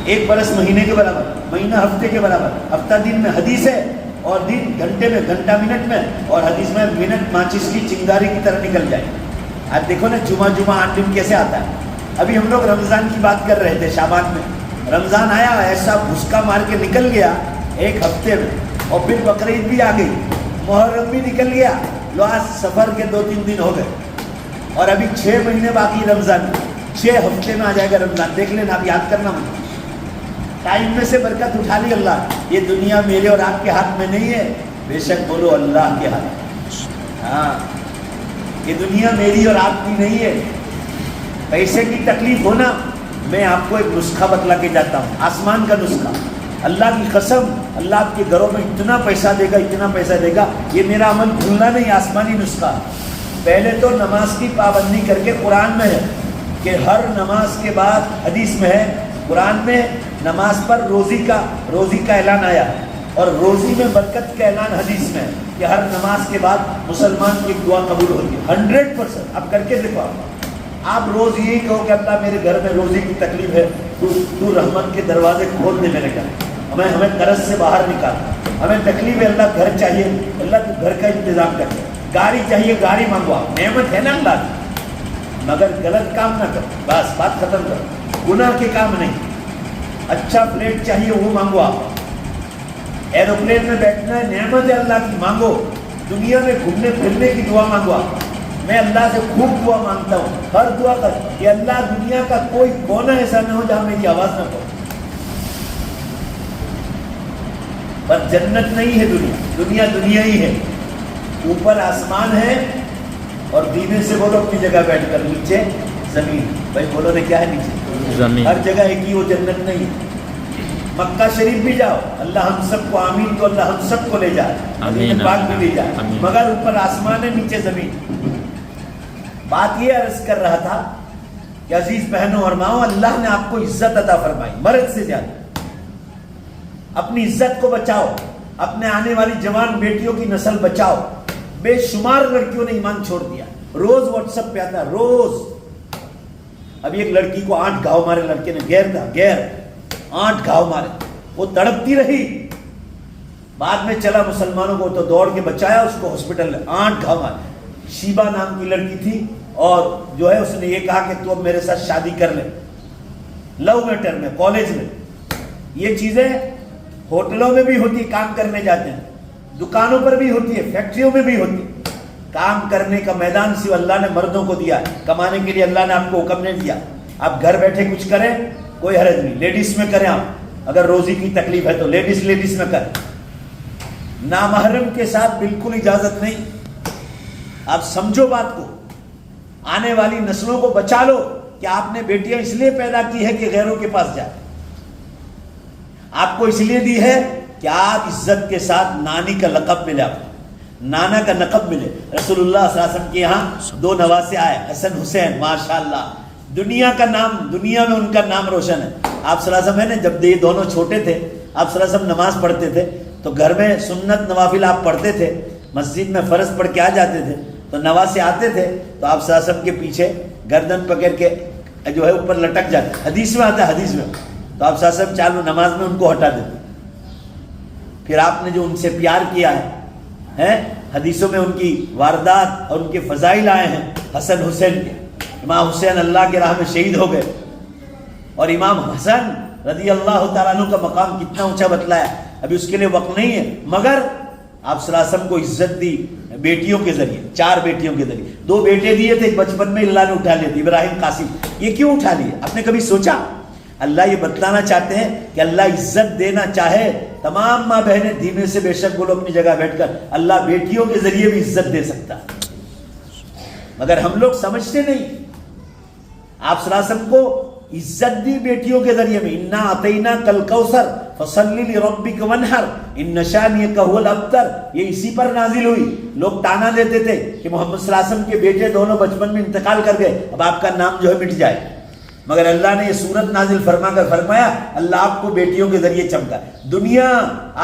S1: 1 برس مہینے کے برابر، مہینہ ہفتے کے برابر، ہفتہ دن میں حدیث ہے، اور دن گھنٹے میں، گھنٹہ منٹ میں، اور حدیث میں منٹ ماچس کی چنگاری کی طرح نکل جائے۔ آج دیکھو نا جمعہ 8 دن کیسے آتا ہے۔ ابھی ہم لوگ رمضان کی بات کر رہے تھے، شعبان میں رمضان آیا، ایسا بھسکا مار کے نکل گیا 1 ہفتے میں، اور پھر بقرعید بھی آ گئی، محرم بھی نکل گیا، لو آج سفر کے 2-3 دن ہو گئے، اور ابھی 6 مہینے باقی رمضان میں، 6 ہفتے میں آ جائے گا رمضان۔ دیکھ لینا، آپ یاد کرنا مجھے، ٹائم میں سے برکت اٹھا لی اللہ۔ یہ دنیا میرے اور آپ کے ہاتھ میں نہیں ہے، بے شک بولو اللہ کے ہاتھ۔ ہاں، یہ دنیا میری اور آپ کی نہیں ہے۔ پیسے کی تکلیف ہونا، میں آپ کو ایک نسخہ بتلا کے جاتا ہوں، آسمان کا نسخہ، اللہ کی قسم، اللہ آپ کے گھروں میں اتنا پیسہ دے گا، اتنا پیسہ دے گا، یہ میرا عمل بھولنا نہیں، آسمانی نسخہ۔ پہلے تو نماز کی پابندی کر کے، قرآن میں ہے کہ ہر نماز کے بعد، حدیث میں ہے، قرآن میں نماز پر روزی کا اعلان آیا، اور روزی میں برکت کا اعلان حدیث میں ہے کہ ہر نماز کے بعد مسلمان کی دعا قبول ہوتی ہے 100%۔ اب کر کے دیکھو، آپ روز یہی کہو کہ اللہ میرے گھر میں روزی کی تکلیف ہے، تو رحمت کے دروازے کھول دے میرے گھر، ہمیں قرض سے باہر نکال، ہمیں تکلیف ہے اللہ، گھر چاہیے اللہ، تو گھر کا انتظام کر، گاڑی چاہیے گاڑی منگوا، نعمت ہے نا اللہ کی، مگر غلط کام نہ کرو، بس بات ختم کرو، گناہ کے کام نہیں۔ اچھا فلیٹ چاہیے وہ منگوا، ایروپلین میں بیٹھنا ہے نعمت ہے اللہ کی، مانگو، دنیا میں گھومنے پھرنے کی دعا مانگوا۔ میں اللہ سے خوب دعا مانگتا ہوں، ہر دعا کر کہ اللہ دنیا کا کوئی کونا ایسا نہ ہو جہاں میری آواز نہ پہنچے، پر جنت نہیں ہے دنیا، دنیا ہی ہے، اوپر آسمان ہے، اور دینے سے بولو اپنی جگہ بیٹھ کر، نیچے زمین۔ بھائی بولو نے کیا ہے نیچے
S2: زمین،
S1: ہر جگہ ایک ہی، وہ جنت نہیں ہے۔ مکہ شریف بھی جاؤ، اللہ ہم سب کو آمین، تو اللہ ہم سب کو لے جائے، مدینہ پاک بھی لے جائے، مگر اوپر آسمان ہے، نیچے زمین۔ بات یہ عرض کر رہا تھا کہ عزیز بہنوں اور ماؤں، اللہ نے آپ کو عزت عطا فرمائی مرد سے زیادہ، اپنی عزت کو بچاؤ، اپنے آنے والی جوان بیٹیوں کی نسل بچاؤ۔ بے شمار لڑکیوں نے ایمان چھوڑ دیا، روز واٹس ایپ پہ آتا ہے، روز۔ ابھی ایک لڑکی کو 8 گھاؤ مارے لڑکے نے، غیر 8 گھاؤ مارے، وہ تڑپتی رہی، بعد میں چلا مسلمانوں کو تو دوڑ کے بچایا اس کو ہاسپٹل میں، 8 گھاؤ مارے۔ شیبہ نام کی لڑکی تھی، اور جو ہے اس نے یہ کہا کہ تو اب میرے ساتھ شادی کر لے، لو میٹر میں، کالج میں۔ یہ چیزیں ہوٹلوں میں بھی ہوتی، کام کرنے جاتے ہیں، دکانوں پر بھی ہوتی ہے، فیکٹریوں میں بھی ہوتی ہے۔ کام کرنے کا میدان صرف اللہ نے مردوں کو دیا ہے، کمانے کے لیے اللہ نے آپ کو حکم نہیں دیا۔ آپ گھر بیٹھے کچھ کریں کوئی حرج نہیں، لیڈیز میں کریں، آپ اگر روزی کی تکلیف ہے تو لیڈیز میں کریں، نامحرم کے ساتھ بالکل اجازت نہیں۔ آپ سمجھو بات کو، آنے والی نسلوں کو بچا لو کہ آپ نے بیٹیاں اس لیے پیدا کی ہے کہ غیروں کے پاس جائے، آپ کو اس لیے دی ہے کہ آپ عزت کے ساتھ نانی کا لقب ملے، آپ کو نانا کا لقب ملے۔ رسول اللہ صلی اللہ علیہ وسلم کے یہاں 2 نواسے آئے، حسن حسین، ماشاءاللہ، دنیا کا نام، دنیا میں ان کا نام روشن ہے۔ آپ صلی اللہ علیہ وسلم نے جب یہ دونوں چھوٹے تھے، آپ صلی اللہ علیہ وسلم نماز پڑھتے تھے تو گھر میں سنت نوافل آپ پڑھتے تھے، مسجد میں فرض پڑھ کے آ جاتے تھے تو نواسے آتے تھے تو آپ صلی اللہ علیہ وسلم کے پیچھے گردن پکڑ کے جو ہے اوپر لٹک جاتے، حدیث میں آتا ہے، حدیث میں، تو آپ صلی اللہ علیہ وسلم چالو نماز میں ان کو ہٹا دیتے۔ پھر آپ نے جو ان سے پیار کیا ہے، حدیثوں میں ان کی واردات اور ان کے فضائل آئے ہیں، حسن حسین کے۔ امام حسین اللہ کے راہ میں شہید ہو گئے، اور امام حسن رضی اللہ تعالیٰ عنہ کا مقام کتنا اونچا بتلایا، ابھی اس کے لیے وقت نہیں ہے، مگر آپ صلی اللہ علیہ وسلم کو عزت دی بیٹیوں کے ذریعے، 4 بیٹیوں کے ذریعے۔ 2 بیٹے دیے تھے، بچپن میں اللہ نے اٹھا لیے تھے، ابراہیم قاسم۔ یہ کیوں اٹھا لیے؟ آپ نے کبھی سوچا؟ اللہ یہ بتلانا چاہتے ہیں کہ اللہ عزت دینا چاہے، تمام ماں بہنیں دھیمے سے بے شک بولو اپنی جگہ بیٹھ کر، اللہ بیٹیوں کے ذریعے بھی عزت دے سکتا ہے، مگر ہم لوگ سمجھتے نہیں۔ آپ صلی اللہ علیہ وسلم کو عزت دی بیٹیوں کے ذریعے میں، انا اعطینا کل کوثر فصلی لربک وانحر ان شانئک ھو الابتر، یہ اسی پر نازل ہوئی۔ لوگ تانا دیتے تھے کہ محمد صلی اللہ علیہ وسلم کے بیٹے دونوں بچپن میں انتقال کر گئے، اب آپ کا نام جو ہے مٹ جائے، مگر اللہ نے یہ صورت نازل فرما کر فرمایا اللہ آپ کو بیٹیوں کے ذریعے چمکا. دنیا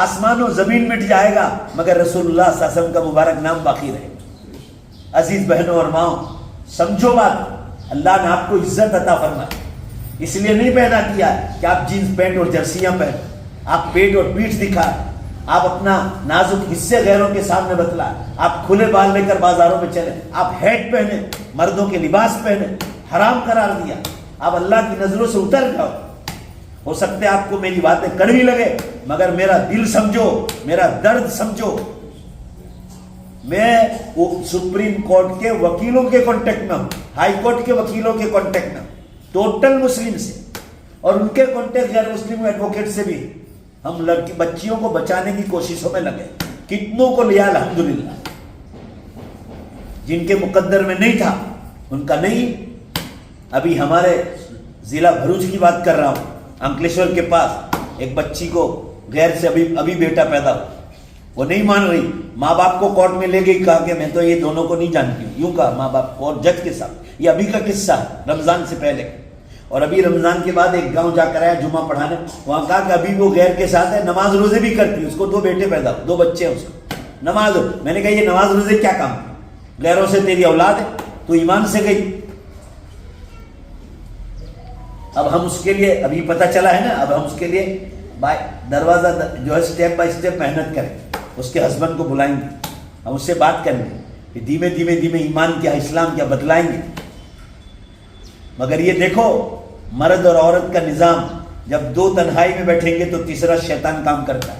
S1: آسمان و زمین مٹ جائے گا مگر رسول اللہ صلی اللہ علیہ وسلم کا مبارک نام باقی رہے گا. عزیز بہنوں اور ماؤں سمجھو بات, اللہ نے آپ کو عزت عطا فرمائی, اس لیے نہیں پیدا کیا کہ آپ جینس پینٹ اور جرسیاں پہنیں, آپ پیٹ اور پیٹھ دکھائیں, آپ اپنا نازک حصے غیروں کے سامنے بتلائیں, آپ کھلے بال لے کر بازاروں میں چلیں, آپ ہیٹ پہنیں, مردوں کے لباس پہنیں, حرام قرار دیا, آپ اللہ کی نظروں سے اتر جاؤ. ہو سکتا ہے آپ کو میری باتیں کڑوی لگے مگر میرا دل سمجھو, میرا درد سمجھو. میں سپریم کورٹ کے وکیلوں کے کانٹیکٹ میں ہوں, ہائی کورٹ کے وکیلوں کے کانٹیکٹ میں ہوں, ٹوٹل مسلم سے, اور ان کے کانٹیکٹ غیر مسلم ایڈوکیٹ سے بھی. ہم لڑکی بچیوں کو بچانے کی کوششوں میں لگے, کتنوں کو لیا الحمدللہ, جن کے مقدر میں نہیں تھا ان کا نہیں. ابھی ہمارے ضلع بھروچ کی بات کر رہا ہوں, انکلیشور کے پاس ایک بچی کو غیر سے ابھی بیٹا پیدا ہوا, وہ نہیں مان رہی, ماں باپ کو کورٹ میں لے گئی, کہا کہ میں تو یہ دونوں کو نہیں جانتی ہوں, یوں کہا ماں باپ کو اور جج کے ساتھ. یہ ابھی کا قصہ ہے رمضان سے پہلے, اور ابھی رمضان کے بعد ایک گاؤں جا کر آیا جمعہ پڑھانے, وہاں کہا کہ ابھی وہ غیر کے ساتھ ہے, نماز روزے بھی کرتی ہے, اس کو 2 بیٹے پیدا ہو, 2 بچے ہیں اس کو, نماز. میں نے کہا یہ نماز روزے کیا کام, غیروں سے تیری اولاد ہے, تو ایمان سے گئی. اب ہم اس کے لیے ابھی پتہ چلا ہے نا, اب ہم اس کے لیے دروازہ جو ہے سٹیپ بائی سٹیپ محنت کریں, اس کے ہسبینڈ کو بلائیں گے, ہم اس سے بات کریں گے کہ دھیمے دھیمے دھیمے ایمان کیا اسلام کیا بتلائیں گے. مگر یہ دیکھو مرد اور عورت کا نظام, جب 2 تنہائی میں بیٹھیں گے تو تیسرا شیطان کام کرتا ہے.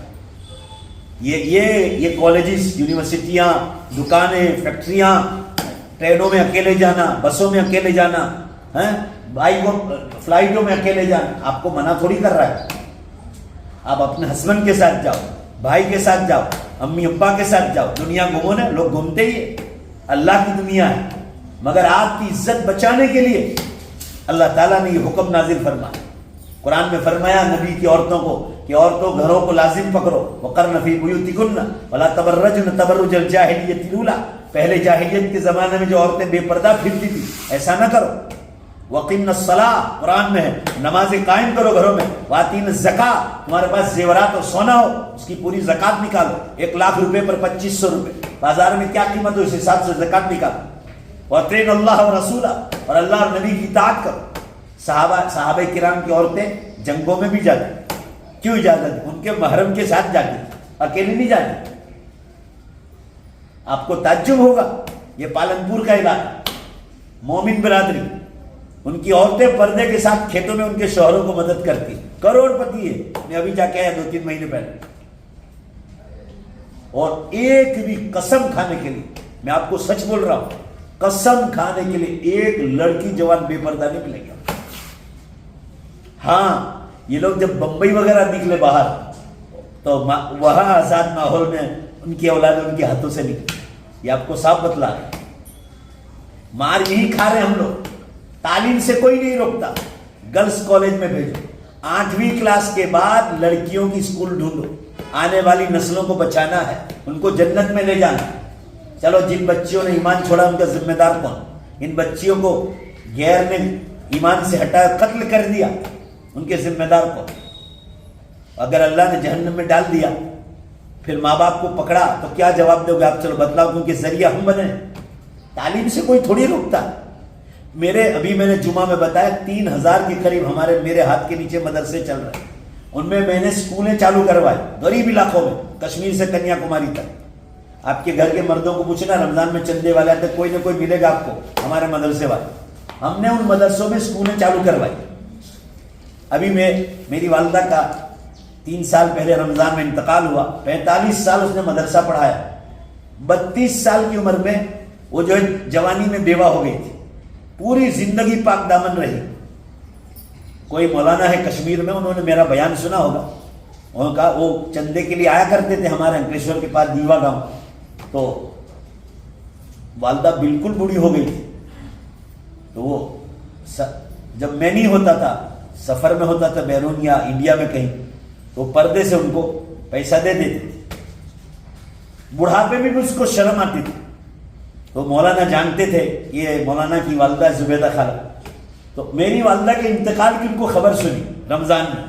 S1: یہ کالجز, یونیورسٹیاں, دکانیں, فیکٹریاں, ٹرینوں میں اکیلے جانا, بسوں میں اکیلے جانا, فلائٹوں میں اکیلے جانا, آپ کو منع تھوڑی کر رہا ہے. آپ اپنے ہسبینڈ کے ساتھ جاؤ, بھائی کے ساتھ جاؤ, امی ابا کے ساتھ جاؤ. دنیا گھومو نا, لوگ گھومتے ہی ہے, اللہ کی دنیا ہے. مگر آپ کی عزت بچانے کے لیے اللہ تعالیٰ نے یہ حکم نازل فرمایا. قرآن میں فرمایا نبی کی عورتوں کو کہ عورتوں گھروں کو لازم پکڑو, وقرن فی بیوتکن ولا تبرجن تبرج الجاہلیۃ الاولی. پہلے جاہلیت کے زمانے میں جو عورتیں بے پردہ پھرتی تھی, ایسا نہ کرو. وقمن الصلاۃ, قرآن میں ہے نمازیں قائم کرو گھروں میں. واتین الزکاۃ, تمہارے پاس زیورات اور سونا ہو اس کی پوری زکات نکالو. 1 لاکھ روپے پر 2500 روپے, بازار میں کیا قیمت ہو اس حساب سے زکات نکالو. وَأَطِيعُوا اللَّهَ وَرَسُولَهُ, اور اللہ اور نبی کی اطاعت کرو. صحابہ کرام کی عورتیں جنگوں میں بھی جاتی, کیوں اجازت؟ ان کے محرم کے ساتھ جاتی, اکیلی نہیں جاتی. آپ کو تعجب ہوگا, یہ پالنپور کا علاقہ, مومن برادری, ان کی عورتیں پردے کے ساتھ کھیتوں میں ان کے شوہروں کو مدد کرتی, کروڑ پتی ہے. میں ابھی جا کے آیا 2-3 مہینے پہلے, اور ایک بھی قسم کھانے کے لیے, میں آپ کو سچ بول رہا ہوں, قسم کھانے کے لیے ایک لڑکی جوان بے پردہ نہیں ملے گا. ہاں یہ لوگ جب بمبئی وغیرہ نکلے باہر تو وہاں آزاد ماحول میں ان کی اولاد ان کے ہاتھوں سے نکلے. یہ آپ کو صاف بتلا رہے, مار یہی کھا رہے ہم لوگ. تعلیم سے کوئی نہیں روکتا, گرلس کالج میں بھیجو, 8ویں کلاس کے بعد لڑکیوں کی اسکول ڈھونڈو. آنے والی نسلوں کو بچانا ہے, ان کو جنت میں لے جانا. چلو جن بچیوں نے ایمان چھوڑا ان کا ذمہ دار کون؟ ان بچیوں کو غیر نے ایمان سے ہٹایا, قتل کر دیا, ان کے ذمہ دار کون؟ اگر اللہ نے جہنم میں ڈال دیا پھر ماں باپ کو پکڑا تو کیا جواب دو گے آپ؟ چلو بتلاؤ, کیونکہ ذریعہ ہم بنے. تعلیم سے کوئی تھوڑی روکتا. ابھی میں نے جمعہ میں بتایا 3000 کے قریب میرے ہاتھ کے نیچے مدرسے چل رہے ہیں. ان میں نے اسکولیں چالو کروائی غریب علاقوں میں, کشمیر سے کنیا کماری تک. آپ کے گھر کے مردوں کو پوچھنا, رمضان میں چندے والے آتے, کوئی نہ کوئی ملے گا آپ کو, ہمارے مدرسے والے. ہم نے ان مدرسوں میں اسکولیں چالو کروائی. ابھی میری والدہ کا 3 سال پہلے رمضان میں انتقال ہوا. 45 سال اس نے مدرسہ پڑھایا. 32 سال کی عمر میں وہ جو ہے جوانی میں بیوہ ہو گئی تھی, پوری زندگی پاک دامن رہی. کوئی مولانا ہے کشمیر میں, انہوں نے میرا بیان سنا ہوگا. انہوں نے کہا وہ چندے کے لیے آیا کرتے تھے ہمارے انکلیشور کے پاس دیوا گاؤں. تو والدہ بالکل بوڑھی ہو گئی تھی, تو وہ جب میں نہیں ہوتا تھا, سفر میں ہوتا تھا بیرون یا انڈیا میں کہیں, تو پردے سے ان کو پیسہ دے دیتے تھے. بڑھاپے میں بھی اس کو شرم آتی تھی. تو مولانا جانتے تھے یہ مولانا کی والدہ زبیدہ خالہ, تو میری والدہ کے انتقال کی ان کو خبر سنی رمضان میں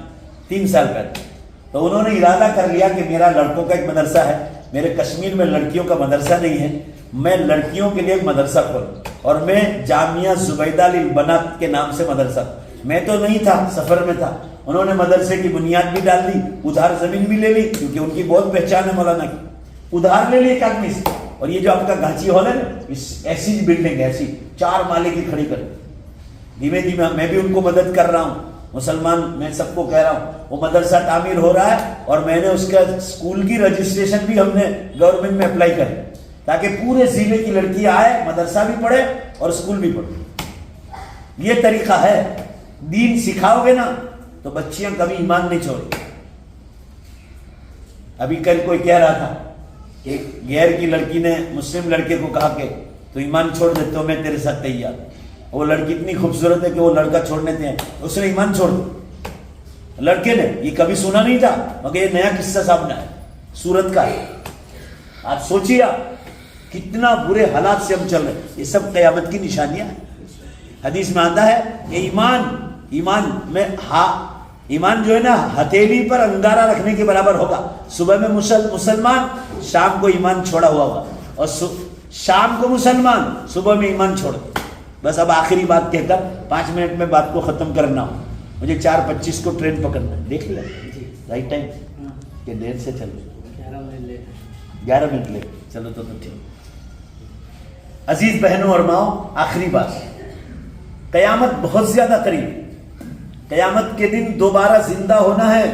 S1: 3 سال پہلے، تو انہوں نے ارادہ کر لیا کہ میرا لڑکوں کا ایک مدرسہ ہے، میرے کشمیر میں لڑکیوں کا مدرسہ نہیں ہے، میں لڑکیوں کے لیے ایک مدرسہ کھولوں، اور میں جامعہ زبیدہ للبنات کے نام سے مدرسہ، میں تو نہیں تھا، سفر میں تھا، انہوں نے مدرسے کی بنیاد بھی ڈال دی، ادھار زمین بھی لے لی، کیونکہ ان کی بہت پہچان ہے مولانا کی، ادھار لے لی ایک آدمی سے، اور یہ جو آپ کا گھانچی ہال ہے نا، ایسی بلڈنگ ایسی 4 مالے کی کھڑی کر، دھیمے دھیمے میں بھی ان کو مدد کر رہا ہوں، مسلمان میں سب کو کہہ رہا ہوں، وہ مدرسہ تعمیر ہو رہا ہے، اور میں نے اس کا اسکول کی رجسٹریشن بھی ہم نے گورنمنٹ میں اپلائی کر، تاکہ پورے ضلع کی لڑکی آئے، مدرسہ بھی پڑھے اور اسکول بھی پڑھے۔ یہ طریقہ ہے، دین سکھاؤ گے نا تو بچیاں کبھی ایمان نہیں چھوڑیں۔ ابھی کل کوئی کہہ رہا تھا، ایک غیر کی لڑکی نے مسلم لڑکے کو کہا کہ تو ایمان چھوڑ دے تو میں تیرے ساتھ تیار، وہ لڑکی اتنی خوبصورت ہے کہ وہ لڑکا چھوڑنے دیں، اس نے ایمان چھوڑ دیا، لڑکے نے، یہ کبھی سنا نہیں تھا، مگر یہ نیا قصہ سامنے ہے، سورت کا ہے۔ آپ سوچیے آپ کتنا برے حالات سے ہم چل رہے ہیں، یہ سب قیامت کی نشانیاں ہیں۔ حدیث میں آتا ہے کہ ایمان جو ہے نا ہتھیلی پر انگارہ رکھنے کے برابر ہوگا، صبح میں مسلمان، شام کو ایمان چھوڑا ہوا ہوگا، اور شام کو مسلمان، صبح میں ایمان چھوڑ دے۔ بس اب آخری بات کہہ کر 5 منٹ میں بات کو ختم کرنا ہو، مجھے 4:25 کو ٹرین پکڑنا ہے، دیکھ لیا رائٹ ٹائم کہ دیر سے چلو، 11 منٹ لے چلو تو ٹھیک۔ عزیز بہنوں اور ماؤں، آخری بات، قیامت بہت زیادہ قریب، قیامت کے دن دوبارہ زندہ ہونا ہے۔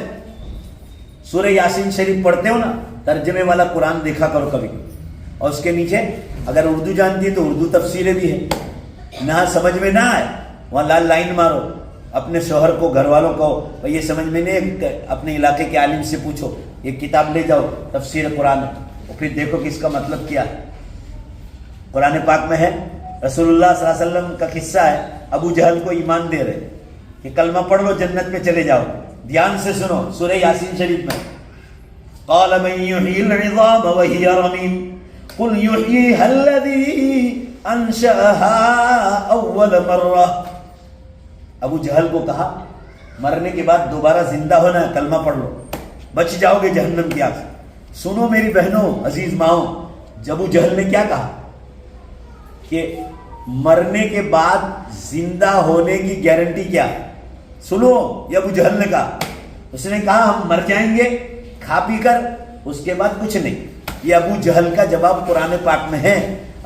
S1: سورہ یاسین شریف پڑھتے ہو نا، ترجمے والا قرآن دیکھا کرو کبھی، اور اس کے نیچے اگر اردو جانتی ہے تو اردو تفسیریں بھی ہیں، نہ سمجھ میں نہ آئے وہاں لال لائن مارو، اپنے شوہر کو، گھر والوں کو، یہ سمجھ میں نہیں، اپنے علاقے کے عالم سے پوچھو، یہ کتاب لے جاؤ تفسیر قرآن، اور پھر دیکھو کہ اس کا مطلب کیا ہے۔ قرآن پاک میں ہے، رسول اللہ صلی اللہ علیہ وسلم کا قصہ ہے، ابو جہل کو ایمان دے رہے کہ کلمہ پڑھ لو جنت میں چلے جاؤ، دھیان سے سنو سورہ یاسین شریف میں، قال من یحیی العظام وہی رمیم قل یحییھا الذی انشأها اول مرہ۔ ابو جہل کو کہا مرنے کے بعد دوبارہ زندہ ہونا ہے، کلمہ پڑھ لو، بچ جاؤ گے جہنم کی آگ سے۔ سنو میری بہنوں، عزیز ماؤں، ابو جہل نے کیا کہا کہ مرنے کے بعد زندہ ہونے کی گارنٹی کیا ہے؟ سنو، یہ ابو جہل نے کہا، اس نے کہا ہم مر جائیں گے کھا پی کر، اس کے بعد کچھ نہیں۔ یہ ابو جہل کا جواب قرآن پاک میں ہے،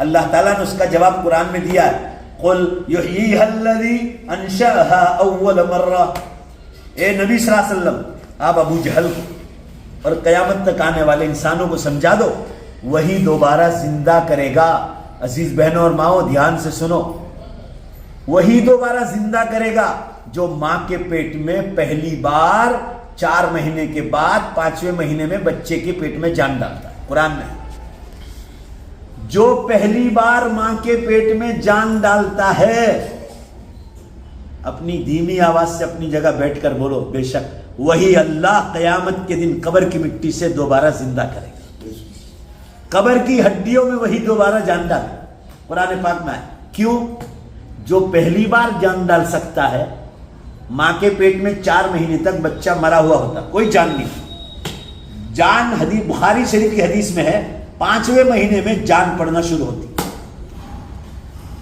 S1: اللہ تعالیٰ نے اس کا جواب قرآن میں دیا ہے، قل یحییھا الذی انشأها اول مرہ۔ اے نبی صلی اللہ علیہ وسلم، آپ ابو جہل کو اور قیامت تک آنے والے انسانوں کو سمجھا دو، وہی دوبارہ زندہ کرے گا۔ عزیز بہنوں اور ماؤں، دھیان سے سنو، وہی دوبارہ زندہ کرے گا جو ماں کے پیٹ میں پہلی بار 4 مہینے کے بعد 5ویں مہینے میں بچے کے پیٹ میں جان ڈالتا ہے۔ قرآن میں جو پہلی بار ماں کے پیٹ میں جان ڈالتا ہے، اپنی دھیمی آواز سے اپنی جگہ بیٹھ کر بولو، بے شک وہی اللہ قیامت کے دن قبر کی مٹی سے دوبارہ زندہ کرے گا، قبر کی ہڈیوں میں وہی دوبارہ جان ڈال۔ قرآن پاک میں ہے، کیوں؟ جو پہلی بار جان ڈال سکتا ہے، ماں کے پیٹ میں 4 مہینے تک بچہ مرا ہوا ہوتا، کوئی جان نہیں، جان حدیث بخاری شریف کی حدیث میں ہے 5ویں مہینے میں جان پڑنا شروع ہوتی۔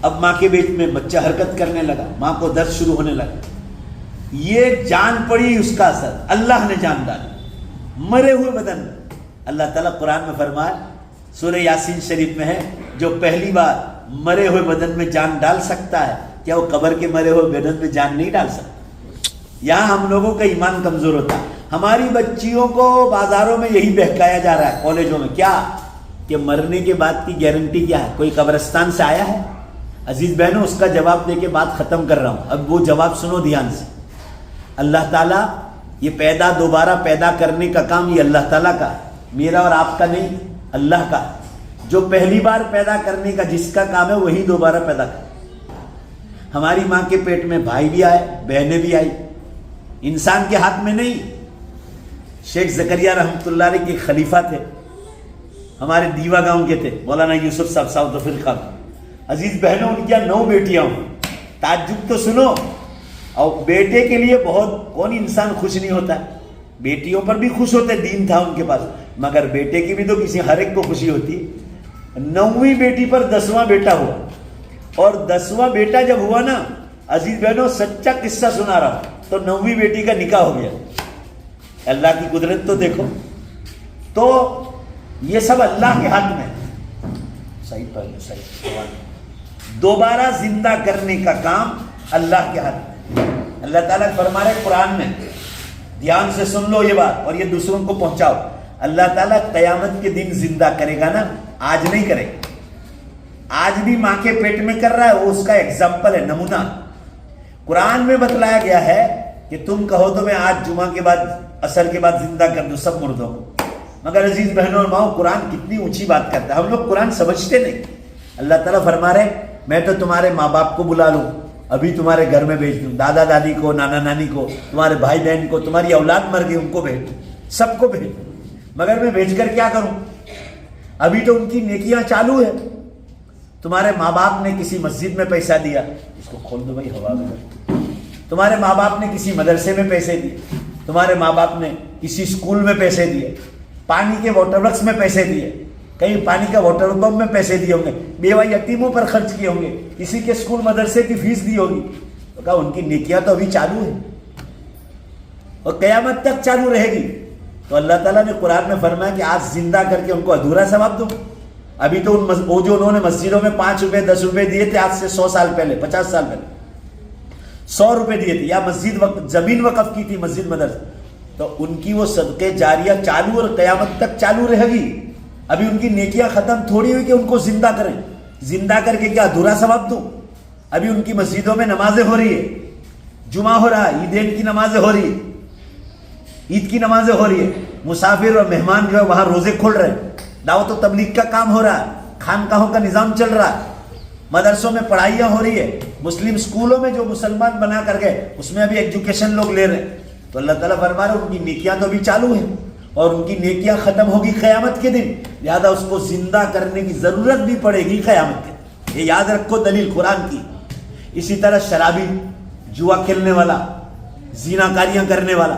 S1: اب ماں کے پیٹ میں بچہ حرکت کرنے لگا، ماں کو درد شروع ہونے لگا، یہ جان پڑی، اس کا اثر اللہ نے جان ڈالی مرے ہوئے بدن میں۔ اللہ تعالیٰ قرآن میں فرمائے، سورہ یاسین شریف میں ہے، جو پہلی بار مرے ہوئے بدن میں جان ڈال سکتا ہے، کیا وہ قبر کے مرے ہوئے بدن میں جان نہیں ڈال سکتا؟ یہاں ہم لوگوں کا ایمان کمزور ہوتا ہے، ہماری بچیوں کو بازاروں میں یہی بہکایا جا رہا ہے، کالجوں میں، کیا کہ مرنے کے بعد کی گارنٹی کیا ہے؟ کوئی قبرستان سے آیا ہے؟ عزیز بہنوں، اس کا جواب دے کے بات ختم کر رہا ہوں، اب وہ جواب سنو دھیان سے۔ اللہ تعالیٰ یہ دوبارہ پیدا کرنے کا کام یہ اللہ تعالیٰ کا ہے، میرا اور آپ کا نہیں، اللہ کا ہے۔ جو پہلی بار پیدا کرنے کا جس کا کام ہے وہی دوبارہ پیدا کرے۔ ہماری ماں کے پیٹ میں بھائی بھی آئے، بہنیں بھی آئی، انسان کے ہاتھ میں نہیں۔ شیخ زکریا رحمۃ اللہ علیہ کے خلیفہ تھے، ہمارے دیوا گاؤں کے تھے، مولانا یوسف صاحب ساؤتھ افریقہ میں۔ عزیز بہنوں، ان کی 9 بیٹیاں ہوں، تعجب تو سنو، اور بیٹے کے لیے بہت، کون انسان خوش نہیں ہوتا ہے؟ بیٹیوں پر بھی خوش ہوتے، دین تھا ان کے پاس، مگر بیٹے کی بھی تو کسی ہر ایک کو خوشی ہوتی ہے۔ 9ویں بیٹی پر 10واں بیٹا ہوا، اور 10واں بیٹا جب ہوا نا، عزیز بہنوں سچا قصہ سنا رہا ہوں، تو 9ویں بیٹی کا نکاح ہو گیا۔ اللہ کی قدرت تو دیکھو، تو یہ سب اللہ کے ہاتھ میں۔ صحیح پڑھ لو، صحیح۔ دوبارہ زندہ کرنے کا کام اللہ کے ہاتھ میں۔ اللہ تعالیٰ فرما رہے قرآن میں، دھیان سے سن لو یہ بات اور یہ دوسروں کو پہنچاؤ۔ اللہ تعالیٰ قیامت کے دن زندہ کرے گا نا، آج نہیں کرے گا۔ آج بھی ماں کے پیٹ میں کر رہا ہے، وہ اس کا ایگزامپل ہے، نمونہ۔ قرآن میں بتلایا گیا ہے کہ تم کہو تو میں آج جمعہ کے بعد، عصر کے بعد زندہ کر دوں سب مردوں کو، مگر عزیز بہنوں اور ماؤں، قرآن کتنی اونچی بات کرتا ہے، ہم لوگ قرآن سمجھتے نہیں۔ اللہ تعالیٰ فرما رہے میں تو تمہارے ماں باپ کو بلا لوں، ابھی تمہارے گھر میں بھیج دوں، دادا دادی کو، نانا نانی کو، تمہارے بھائی بہن کو، تمہاری اولاد مر گئی ان کو بھیج دوں، سب کو بھیج دوں، مگر میں بھیج کر کیا کروں؟ ابھی تو ان کی نیکیاں چالو ہے۔ تمہارے ماں باپ نے کسی مسجد میں پیسہ دیا، اس کو کھول دو بھائی ہوا میں۔ تمہارے ماں باپ نے کسی مدرسے میں پیسے دیے، تمہارے ماں باپ نے کسی اسکول میں پیسے دیے، پانی کے واٹر ورکس میں پیسے دیے، کہیں پانی کا واٹر پمپ میں پیسے دیے ہوں گے، بیوہ یتیموں پر خرچ کیے ہوں گے، کسی کے اسکول مدرسے کی فیس دی ہوگی، تو کہا ان کی نیکیاں تو ابھی چالو ہے اور قیامت تک چالو رہے گی۔ تو اللہ تعالیٰ نے قرآن میں فرمایا کہ آج زندہ کر کے ان کو ادھورا ثواب دوں۔ ابھی تو وہ جو انہوں نے مسجدوں میں 5 روپے 10 روپے دیے تھے، آج سے 100 سال پہلے، 50 سال پہلے 100 روپے دیے تھے، یا مسجد زمین وقف کی تھی مسجد مدرسہ، تو ان کی وہ صدقے جاریہ چالو اور قیامت تک چالو رہے گی۔ ابھی ان کی نیکیاں ختم تھوڑی ہوئی کہ ان کو زندہ کریں، زندہ کر کے کیا ادھورا ثواب دوں؟ ابھی ان کی مسجدوں میں نمازیں ہو رہی ہے، جمعہ ہو رہا ہے، عیدین کی نمازیں ہو رہی ہے، عید کی نمازیں ہو رہی ہے، مسافر اور مہمان جو ہے وہاں روزے کھول رہے ہیں، دعوت و تبلیغ کا کام ہو رہا ہے، خانقاہوں کا نظام چل رہا ہے، مدرسوں میں پڑھائیاں ہو رہی ہے، مسلم اسکولوں میں جو مسلمان بنا کر گئے اس میں ابھی ایجوکیشن لوگ لے رہے ہیں۔ تو اللہ تعالیٰ فرما رہا ہے ان کی نیکیاں تو ابھی چالو ہیں اور ان کی نیکیاں ختم ہوگی قیامت کے دن، لہذا اس کو زندہ کرنے کی ضرورت بھی پڑے گی قیامت کے دن۔ یہ یاد رکھو دلیل قرآن کی۔ اسی طرح شرابی، جوا کھیلنے والا، زنا کاریاں کرنے والا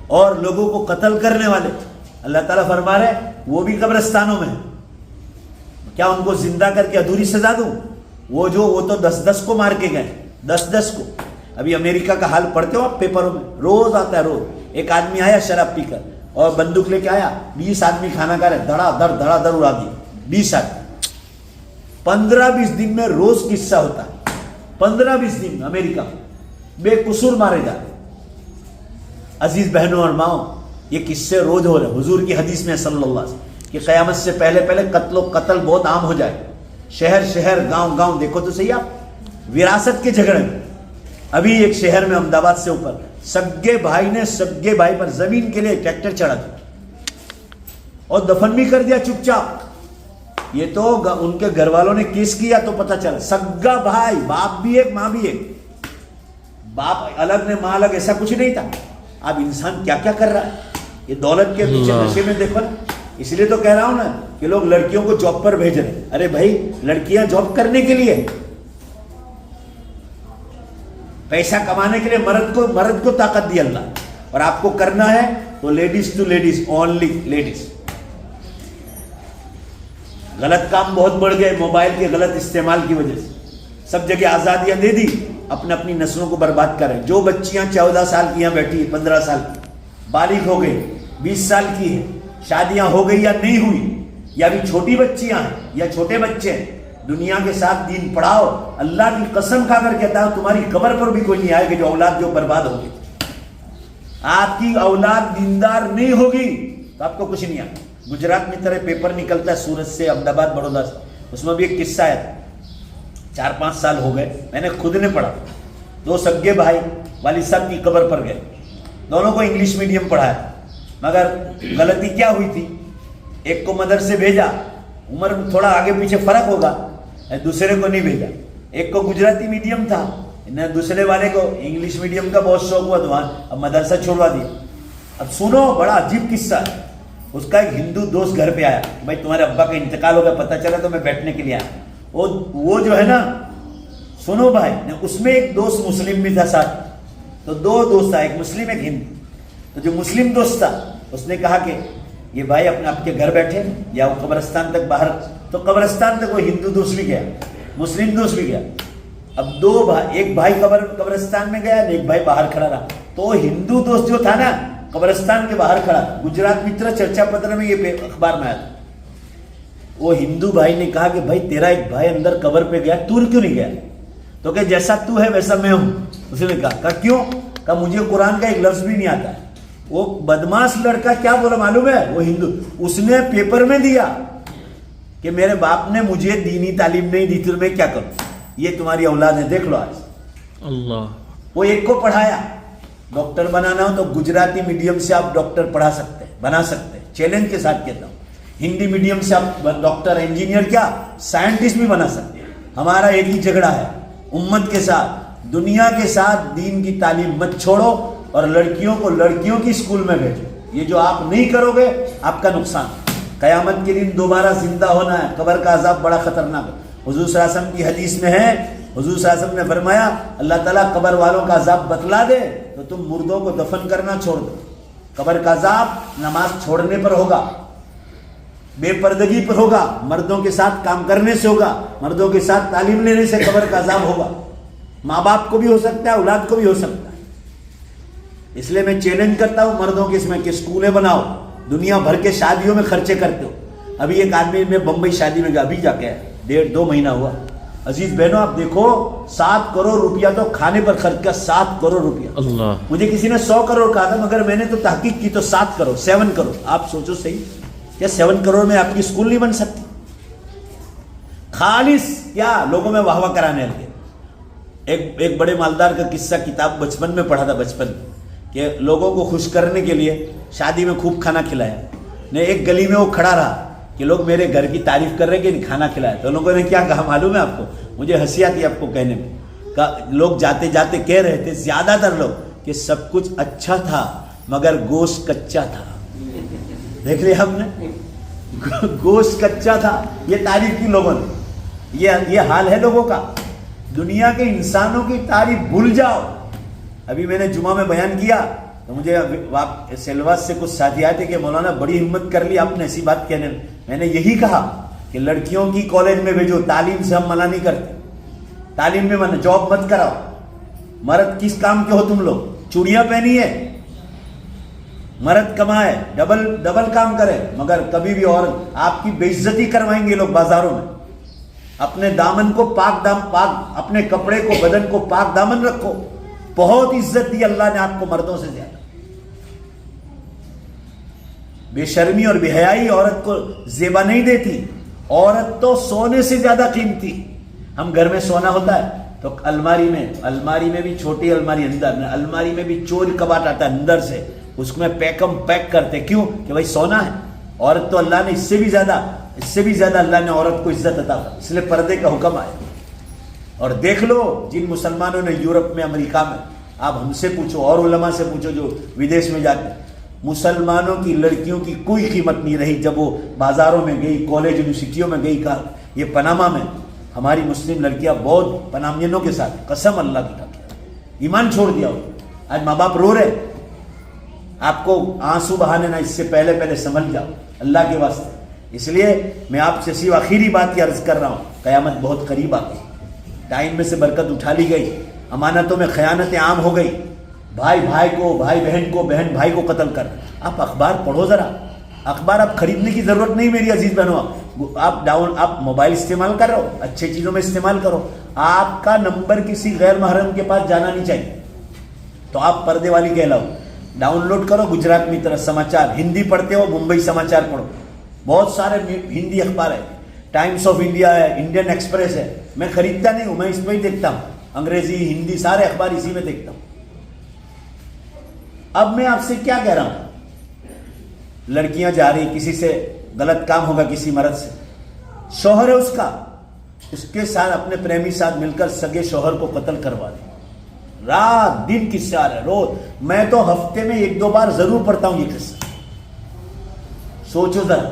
S1: اور لوگوں کو قتل کرنے والے، اللہ تعالیٰ فرما رہے وہ بھی قبرستانوں میں ہیں۔ کیا ان کو زندہ کر کے ادھوری سزا دوں؟ وہ تو 10 کو مار کے گئے، 10 کو۔ ابھی امریکہ کا حال پڑھتے ہو آپ پیپروں میں، روز آتا ہے، روز ایک آدمی آیا شراب پی کر اور بندوق لے کے آیا، 20 آدمی کھانا کھا رہے، دھڑا دھڑ اڑا دی 20 آدمی۔ 15-20 دن میں روز قصہ ہوتا ہے، 15-20 دن میں امریکہ بے قصور مارے جا رہے۔ عزیز بہنوں اور ماؤں، یہ قصے روز ہو رہے۔ حضور کی حدیث میں صلی اللہ علیہ وسلم کہ قیامت سے پہلے قتل بہت عام ہو جائے، شہر گاؤں دیکھو تو صحیح آپ، وراثت کے جھگڑے میں۔ ابھی ایک شہر میں احمد آباد سے اوپر سگے بھائی نے سگے بھائی پر زمین کے لیے ٹریکٹر چڑھا دیا اور دفن بھی کر دیا چپ چاپ۔ یہ تو ان کے گھر والوں نے کیس کیا تو پتہ چلا، سگا بھائی، باپ بھی ایک ماں بھی ایک، باپ الگ نے ماں الگ، ایسا کچھ نہیں تھا۔ اب انسان کیا کیا کر رہا ہے، یہ دولت کے پیچھے نشے میں دیکھو نا۔ اس لیے تو کہہ رہا ہوں نا کہ لوگ لڑکیوں کو جاب پر بھیج رہے ہیں۔ ارے بھائی، لڑکیاں جاب کرنے کے لیے، پیسہ کمانے کے لیے مرد کو طاقت دی اللہ، اور آپ کو کرنا ہے تو ladies to ladies, only ladies. غلط کام بہت بڑھ گئے موبائل کے غلط استعمال کی وجہ سے، سب جگہ آزادیاں دے دی، اپنی نسلوں کو برباد کر رہے ہیں۔ جو بچیاں 14 سال کی یہاں بیٹھی، 15 سال کی بالغ ہو گئی، 20 سال کی ہے، شادیاں ہو گئی یا نہیں ہوئی، یا ابھی چھوٹی بچیاں ہیں یا چھوٹے بچے ہیں، دنیا کے ساتھ دین پڑھاؤ۔ اللہ کی قسم کھا کر کہتا ہے تمہاری قبر پر بھی کوئی نہیں آئے کہ جو اولاد جو برباد ہوگی، آپ کی اولاد دیندار نہیں ہوگی تو آپ کو کچھ نہیں آتا۔ گجرات میں طرح پیپر نکلتا ہے سورت سے، احمد آباد، بڑودہ سے، اس میں بھی ایک قصہ ہے، 4-5 سال ہو گئے، میں نے خود نے پڑھا۔ 2 سگے بھائی والد صاحب کی قبر پر گئے، دونوں کو انگلش میڈیم پڑھایا، مگر غلطی کیا ہوئی تھی، ایک کو مدرسے بھیجا، عمر میں تھوڑا آگے پیچھے فرق ہوگا، دوسرے کو نہیں بھیجا۔ ایک کو گجراتی میڈیم تھا، دوسرے والے کو انگلش میڈیم کا بہت شوق ہوا تو وہاں اب مدرسہ چھوڑوا دیا۔ اب سنو، بڑا عجیب قصہ ہے۔ اس کا ایک ہندو دوست گھر پہ آیا، بھائی تمہارے ابا کا انتقال ہو گیا، پتہ چلا تو میں بیٹھنے کے لیے آیا۔ وہ جو ہے نا، سنو بھائی، اس میں ایک دوست مسلم بھی تھا ساتھ، تو دو دوست تھا, ایک مسلم ایک ہندو. تو جو مسلم دوست تھا اس نے کہا کہ یہ بھائی اپنے آپ کے گھر بیٹھے یا وہ قبرستان تک باہر, تو قبرستان تک وہ ہندو دوست بھی گیا, مسلم دوست بھی گیا. اب دو بھائی, ایک بھائی قبرستان میں گیا, ایک بھائی باہر کھڑا رہا. تو ہندو دوست جو تھا نا قبرستان کے باہر کھڑا, گجرات متر چرچا پتر میں یہ اخبار میں آیا تھا. وہ ہندو بھائی نے کہا کہ بھائی تیرا ایک بھائی اندر قبر پہ گیا, تو کیوں نہیں گیا؟ تو کہ جیسا تو ہے ویسا میں ہوں. اس نے کہا کیوں؟ کہا مجھے قرآن کا ایک لفظ بھی نہیں آتا ہے. وہ بدماش لڑکا کیا بولا معلوم ہے؟ وہ ہندو, اس نے پیپر میں دیا کہ میرے باپ نے مجھے دینی تعلیم نہیں دی تو میں کیا کروں, یہ تمہاری اولاد ہے, دیکھ لو آج.
S2: اللہ.
S1: وہ ایک کو پڑھایا, ڈاکٹر بنانا ہو تو گجراتی میڈیم سے آپ ڈاکٹر پڑھا سکتے ہیں, بنا سکتے ہیں, چیلنج کے ساتھ کہتا ہوں. ہندی میڈیم سے آپ ڈاکٹر, انجینئر, کیا سائنٹسٹ بھی بنا سکتے ہیں. ہمارا ایک ہی جھگڑا ہے امت کے ساتھ, دنیا کے ساتھ دین کی تعلیم مت چھوڑو اور لڑکیوں کو لڑکیوں کی اسکول میں بھیجو. یہ جو آپ نہیں کرو گے آپ کا نقصان. قیامت کے دن دوبارہ زندہ ہونا ہے, قبر کا عذاب بڑا خطرناک ہے. حضور صلی اللہ علیہ وسلم کی حدیث میں ہے, حضور صلی اللہ علیہ وسلم نے فرمایا اللہ تعالیٰ قبر والوں کا عذاب بتلا دے تو تم مردوں کو دفن کرنا چھوڑ دو. قبر کا عذاب نماز چھوڑنے پر ہوگا, بے پردگی پر ہوگا, مردوں کے ساتھ کام کرنے سے ہوگا, مردوں کے ساتھ تعلیم لینے سے قبر کا عذاب ہوگا. ماں باپ کو بھی ہو سکتا ہے, اولاد کو بھی ہو سکتا ہے. اس لیے میں چیلنج کرتا ہوں مردوں کے اس میں کہ اسکولیں بناؤ. دنیا بھر کے شادیوں میں خرچے کرتے ہو. ابھی ایک آدمی میں بمبئی شادی میں گیا, ابھی جا کے 1.5-2 مہینہ ہوا. عزیز بہنوں آپ دیکھو 7 کروڑ روپیہ تو کھانے پر خرچ کیا, 7 کروڑ روپیہ.
S2: اللہ.
S1: مجھے کسی نے 100 کروڑ کہا تھا مگر میں نے تو تحقیق کی تو 7 کروڑ 7 کروڑ. آپ سوچو صحیح, کیا 7 کروڑ میں آپ کی اسکول نہیں بن سکتی؟ خالص کیا لوگوں میں واہ واہ کرانے لگے. ایک بڑے مالدار کا قصہ کتاب بچپن میں پڑھا تھا, بچپن کہ لوگوں کو خوش کرنے کے لیے شادی میں خوب کھانا کھلایا. نے ایک گلی میں وہ کھڑا رہا کہ لوگ میرے گھر کی تعریف کر رہے کہ نہیں کھانا کھلایا. تو لوگوں نے کیا کہا معلوم ہے آپ کو؟ مجھے ہنسی آتی ہے آپ کو کہنے میں. لوگ جاتے جاتے کہہ رہے تھے زیادہ تر لوگ کہ سب کچھ اچھا تھا مگر گوشت کچا تھا. دیکھ لیا ہم نے, گوشت کچا تھا, یہ تعریف کی لوگوں نے. یہ حال ہے لوگوں کا. دنیا کے انسانوں کی تعریف بھول جاؤ. ابھی میں نے جمعہ میں بیان کیا تو مجھے سیلواس سے کچھ ساتھی آئے تھے کہ مولانا بڑی ہمت کر لی آپ نے ایسی بات کہنے. میں نے یہی کہا کہ لڑکیوں کی کالج میں بھیجو, تعلیم سے ہم منع نہیں کرتے, تعلیم میں منع, جاب مت کراؤ. مرد کس کام کے ہو تم لوگ؟ چوڑیاں پہنی ہے, مرد کمائے, ڈبل کام کرے, مگر کبھی بھی اور آپ کی بے عزتی کروائیں گے لوگ بازاروں میں. اپنے دامن کو پاک اپنے کپڑے کو, بدن کو پاک دامن رکھو. بہت عزت دی اللہ نے آپ کو مردوں سے زیادہ. بے شرمی اور بے حیائی عورت کو زیبا نہیں دیتی. عورت تو سونے سے زیادہ قیمتی. ہم گھر میں سونا ہوتا ہے تو الماری میں بھی چھوٹی الماری اندر, الماری میں بھی چور کباٹ آتا ہے اندر سے, اس میں پیک کرتے. کیوں؟ کہ بھائی سونا ہے. عورت تو اللہ نے اس سے بھی زیادہ اللہ نے عورت کو عزت عطا کی, اس لیے پردے کا حکم آیا. اور دیکھ لو جن مسلمانوں نے یورپ میں, امریکہ میں, آپ ہم سے پوچھو اور علماء سے پوچھو جو ودیش میں جاتے, مسلمانوں کی لڑکیوں کی کوئی قیمت نہیں رہی جب وہ بازاروں میں گئی, کالج یونیورسٹیوں میں گئی. کہا یہ پاناما میں ہماری مسلم لڑکیاں بہت پنامیوں کے ساتھ, قسم اللہ کی, ایمان چھوڑ دیا ہو. آج ماں باپ رو رہے, آپ کو آنسو بہانے نہ, اس سے پہلے سنبھل جاؤ اللہ کے واسطے. اس لیے میں آپ سے صرف آخری بات کی عرض کر رہا ہوں, قیامت بہت قریب آ گئی. ٹائم میں سے برکت اٹھا لی گئی, امانتوں میں خیانتیں عام ہو گئی. بھائی بہن کو, بہن بھائی کو قتل کر. آپ اخبار پڑھو ذرا, اخبار آپ خریدنے کی ضرورت نہیں میری عزیز بہنوں. آپ موبائل استعمال کر رہے ہو, اچھے چیزوں میں استعمال کرو. آپ کا نمبر کسی غیر محرم کے پاس جانا نہیں چاہیے تو آپ پردے والی کہلاؤ. ڈاؤن لوڈ کرو گجرات میں طرح سماچار, ہندی پڑھتے ہو ممبئی سماچار پڑھو, بہت سارے ہندی اخبار ہے. ٹائمز آف انڈیا ہے, انڈین ایکسپریس ہے. میں خریدتا نہیں ہوں, میں اس میں ہی دیکھتا ہوں. انگریزی ہندی سارے اخبار اسی میں دیکھتا ہوں. اب میں آپ سے کیا کہہ رہا ہوں, لڑکیاں جا رہی, کسی سے غلط کام ہوگا, کسی مرد سے, شوہر ہے اس کے ساتھ اپنے پریمی ساتھ مل کر سگے شوہر کو قتل کروا دیں. رات دن قصے آ رہے روز. میں تو ہفتے میں 1-2 بار ضرور پڑھتا ہوں یہ قصہ. سوچو ذرا,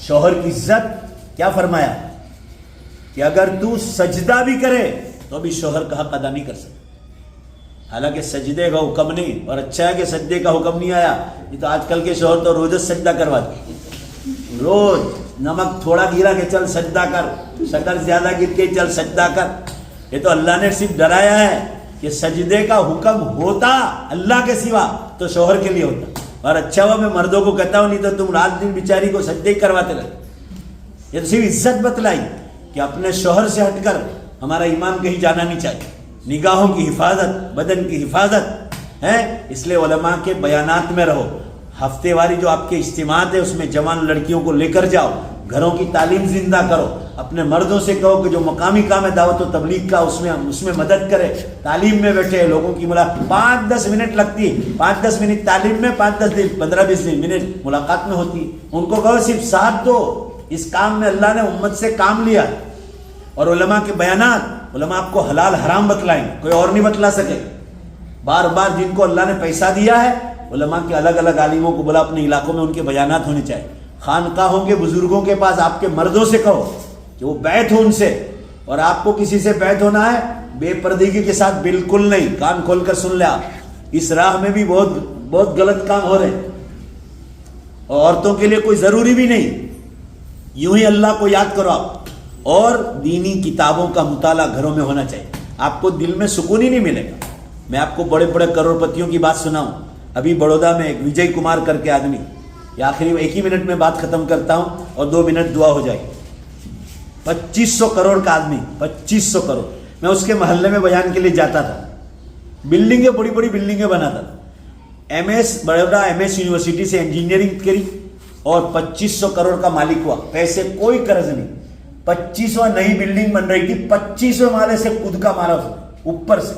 S1: شوہر کی عزت کیا فرمایا کہ اگر تو سجدہ بھی کرے تو بھی شوہر کا حق ادا نہیں کر سکتا. حالانکہ سجدے کا حکم نہیں، اور اچھا ہے کہ سجدے کا حکم نہیں آیا. یہ تو آج کل کے شوہر تو روز سجدہ کرواتے، روز نمک تھوڑا گرا کہ چل سجدہ کر، شکر زیادہ گر کے چل سجدہ کر. یہ تو اللہ نے صرف ڈرایا ہے کہ سجدے کا حکم ہوتا اللہ کے سوا تو شوہر کے لیے ہوتا. اور اچھا ہوا میں مردوں کو کہتا ہوں، نہیں تو تم رات دن بیچاری کو سجدے کرواتے رہے. یہ تو صرف عزت بتلائی کہ اپنے شوہر سے ہٹ کر ہمارا ایمان کہیں جانا نہیں چاہیے. نگاہوں کی حفاظت، بدن کی حفاظت ہے. اس لیے علماء کے بیانات میں رہو. ہفتے واری جو آپ کے اجتماعات ہیں اس میں جوان لڑکیوں کو لے کر جاؤ. گھروں کی تعلیم زندہ کرو. اپنے مردوں سے کہو کہ جو مقامی کام ہے دعوت و تبلیغ کا اس میں مدد کرے. تعلیم میں بیٹھے لوگوں کی 5-10 منٹ لگتی ہے، 5-10 منٹ تعلیم میں، 15-20 منٹ ملاقات میں ہوتی ہے. ان کو کہو صرف ساتھ دو. اس کام میں اللہ نے امت سے کام لیا. اور علماء کے بیانات، علماء آپ کو حلال حرام بتلائیں، کوئی اور نہیں بتلا سکے. بار بار جن کو اللہ نے پیسہ دیا ہے علماء کے الگ الگ عالموں کو بلا اپنے علاقوں میں ان کے بیانات ہونے چاہیے. خانقاہوں کے بزرگوں کے پاس آپ کے مردوں سے کہو کہ وہ بیعت ہو ان سے. اور آپ کو کسی سے بیعت ہونا ہے بے پردگی کے ساتھ بالکل نہیں. کان کھول کر سن لے آپ، اس راہ میں بھی بہت غلط کام ہو رہے ہیں. اور عورتوں کے لیے کوئی ضروری بھی نہیں. یوں ہی اللہ کو یاد کرو آپ. اور دینی کتابوں کا مطالعہ گھروں میں ہونا چاہیے. آپ کو دل میں سکون ہی نہیں ملے گا. میں آپ کو بڑے بڑے کروڑ پتیوں کی بات سناؤں. ابھی بڑودا میں ایک وجے کمار کر کے آدمی، یہ آخری 1 ہی منٹ میں بات ختم کرتا ہوں اور 2 منٹ دعا ہو جائے. 2500 کروڑ کا آدمی، 2500 کروڑ. میں اس کے محلے میں بیان کے لیے جاتا تھا. بلڈنگیں، بڑی بڑی بلڈنگیں بناتا تھا. بڑودا ایم ایس یونیورسٹی سے انجینئرنگ کری اور 2500 کروڑ کا مالک ہوا. پیسے کوئی قرض نہیں. 2500 نئی بلڈنگ بن رہی تھی، 2500 مالے سے خود کا مارا اوپر سے.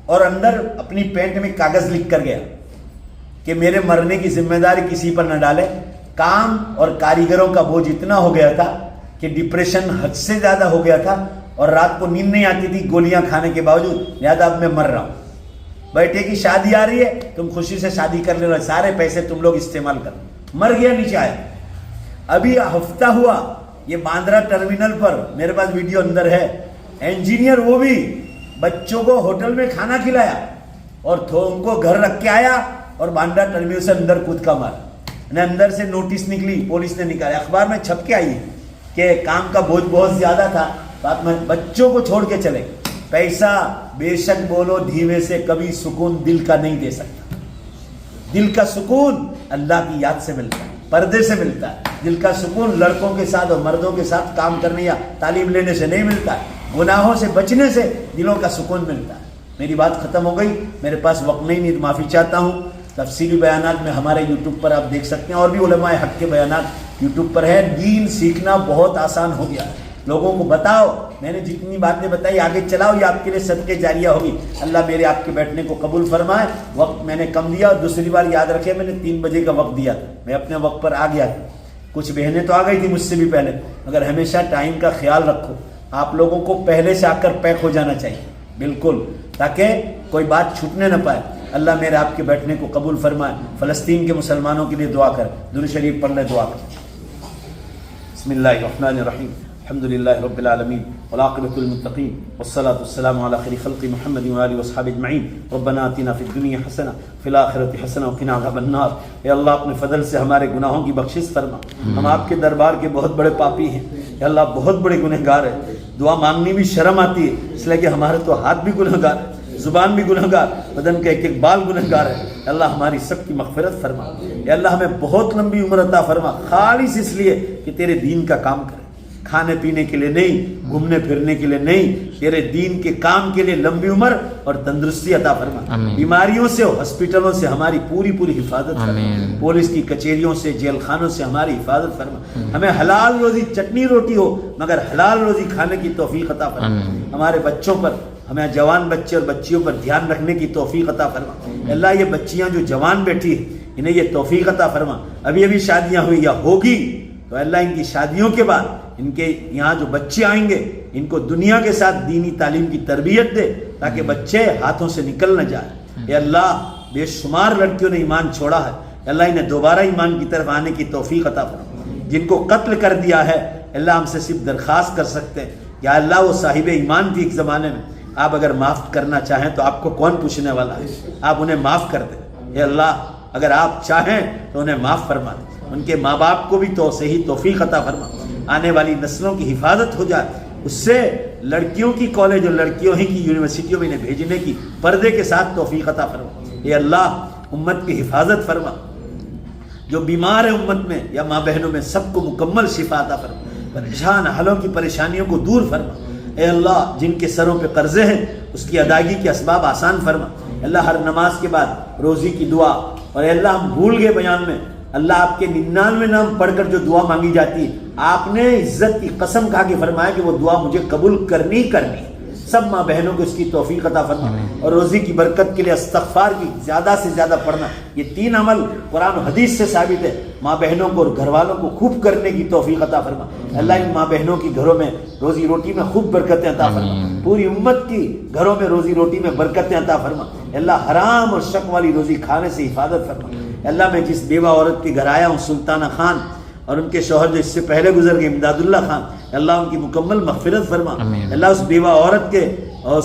S1: اور اندر اپنی پینٹ میں کاغذ لکھ کر گیا کہ میرے مرنے کی ذمہ داری کسی پر نہ ڈالے. کام اور کاریگروں کا بوجھ اتنا ہو گیا تھا کہ ڈپریشن حد سے زیادہ ہو گیا تھا اور رات کو نیند نہیں آتی تھی گولیاں کھانے کے باوجود. لہٰذا اب میں مر رہا ہوں. بیٹے کی شادی آ رہی ہے، تم خوشی سے شادی کر لے، سارے پیسے تم لوگ استعمال کر. مر گیا نیچے آیا. ابھی ہفتہ ہوا یہ باندرا ٹرمینل پر، میرے پاس ویڈیو اندر ہے، انجینئر وہ بھی بچوں کو ہوٹل میں کھانا کھلایا اور ان کو گھر رکھ کے آیا اور باندرا ٹرمینل سے اندر کود کا مارا. اندر سے نوٹس نکلی، پولیس نے نکالا، اخبار میں چھپ کے آئی کہ کام کا بوجھ بہت زیادہ تھا، بات میں بچوں کو چھوڑ کے چلے. پیسہ بے شک بولو دھیمے سے کبھی سکون دل کا نہیں دے سکتا. دل کا سکون اللہ کی یاد سے ملتا ہے، پردے سے ملتا ہے. دل کا سکون لڑکوں کے ساتھ اور مردوں کے ساتھ کام کرنے یا تعلیم لینے سے نہیں ملتا ہے. گناہوں سے بچنے سے دلوں کا سکون ملتا ہے. میری بات ختم ہو گئی، میرے پاس وقت نہیں، معافی چاہتا ہوں. تفصیلی بیانات میں ہمارے یوٹیوب پر آپ دیکھ سکتے ہیں، اور بھی علماء حق کے بیانات یوٹیوب پر ہے. دین سیکھنا بہت آسان ہو گیا. لوگوں کو بتاؤ، میں نے جتنی باتیں بتائی آگے چلاؤ، یہ آپ کے لیے صدقے جاریہ ہوگی. اللہ میرے آپ کے بیٹھنے کو قبول فرمائے. وقت میں نے کم دیا، اور دوسری بار یاد رکھے میں نے 3 بجے کا وقت دیا تھا، میں اپنے وقت پر آ گیا تھا. کچھ بہنیں تو آ گئی تھی مجھ سے بھی پہلے، مگر ہمیشہ ٹائم کا خیال رکھو. آپ لوگوں کو پہلے سے آ کر پیک ہو جانا چاہیے بالکل، تاکہ کوئی بات چھوٹنے نہ پائے. اللہ میرے آپ کے بیٹھنے کو قبول فرمائے. فلسطین کے مسلمانوں کے لیے دعا کر، درود شریف پڑھ لے، دعا کر. بسم اللہ الرحمن الرحیم. الحمد للہ رب العالمین والعاقبۃ للمتقین والصلاۃ والسلام علی خیر خلق محمد وآلہ وصحبہ اجمعین. ربنا آتنا فی الدنیا حسنہ فی الآخرۃ حسنہ وقنا عذاب النار. اے اللہ اپنے فضل سے ہمارے گناہوں کی بخشش فرما. ہم آپ کے دربار کے بہت بڑے پاپی ہیں. اے اللہ بہت بڑے گنہگار ہیں. دعا مانگنی بھی شرم آتی ہے، اس لیے کہ ہمارے تو ہاتھ بھی گنہگار ہے، زبان بھی گنہگار، بدن کا ایک ایک بال گنہگار ہے. اللہ ہماری سب کی مغفرت فرما. اے اللہ ہمیں بہت لمبی عمر عطا فرما، خالص اس لیے کہ تیرے دین کا کام کرے، کھانے پینے کے لیے نہیں، گھومنے پھرنے کے لیے نہیں، تیرے دین کے کام کے لیے لمبی عمر اور تندرستی عطا فرما. بیماریوں سے، ہاسپٹلوں سے ہماری پوری حفاظت فرما. پولیس کی کچہریوں سے، جیل خانوں سے ہماری حفاظت فرما. ہمیں حلال روزی، چٹنی روٹی ہو مگر حلال روزی کھانے کی توفیق عطا فرما. ہمارے بچوں پر، ہمیں جوان بچے اور بچیوں پر دھیان رکھنے کی توفیق عطا فرما. اللہ یہ بچیاں جو جوان بیٹھی ہیں انہیں یہ توفیق عطا فرما. ابھی شادیاں ہوئی یا ہوگی تو اللہ ان کی شادیوں کے بعد ان کے یہاں جو بچے آئیں گے ان کو دنیا کے ساتھ دینی تعلیم کی تربیت دے تاکہ بچے ہاتھوں سے نکل نہ جائے. اے اللہ بے شمار لڑکیوں نے ایمان چھوڑا ہے، اللہ انہیں دوبارہ ایمان کی طرف آنے کی توفیق عطا فرما. جن کو قتل کر دیا ہے اللہ ہم سے صرف درخواست کر سکتے ہیں یا اللہ وہ صاحب ایمان تھی ایک زمانے میں، آپ اگر معاف کرنا چاہیں تو آپ کو کون پوچھنے والا ہے؟ آپ انہیں معاف کر دیں. اے اللہ اگر آپ چاہیں تو انہیں معاف فرما دیں. ان کے ماں باپ کو بھی تو صحیح توفیق عطا فرما. آنے والی نسلوں کی حفاظت ہو جائے. اس سے لڑکیوں کی کالج اور لڑکیوں ہی کی یونیورسٹیوں میں انہیں بھیجنے کی پردے کے ساتھ توفیق عطا فرما. اے اللہ امت کی حفاظت فرما. جو بیمار ہیں امت میں یا ماں بہنوں میں سب کو مکمل شفا عطا فرما. پریشان حالوں کی پریشانیوں کو دور فرما. اے اللہ جن کے سروں پہ قرضے ہیں اس کی ادائیگی کے اسباب آسان فرما. اللہ ہر نماز کے بعد روزی کی دعا، اور اے اللہ ہم بھول گئے بیان میں، اللہ آپ کے 99 نام پڑھ کر جو دعا مانگی جاتی ہے آپ نے عزت کی قسم کھا کے فرمایا کہ وہ دعا مجھے قبول کرنی کرنی. سب ماں بہنوں کو اس کی توفیق عطا فرما. اور روزی کی برکت کے لیے استغفار کی زیادہ سے زیادہ پڑھنا. یہ 3 عمل قرآن و حدیث سے ثابت ہے. ماں بہنوں کو اور گھر والوں کو خوب کرنے کی توفیق عطا فرما. اللہ ان ماں بہنوں کی گھروں میں روزی روٹی میں خوب برکتیں عطا فرما. پوری امت کی گھروں میں روزی روٹی میں برکتیں عطا فرما. اللہ حرام اور شک والی روزی کھانے سے حفاظت فرما. اللہ میں جس بیوہ عورت کے گھر آیا ہوں سلطانہ خان اور ان کے شوہر جو اس سے پہلے گزر گئے امداد اللہ خان، اللہ ان کی مکمل مغفرت فرما. اللہ اس بیوہ عورت کے اور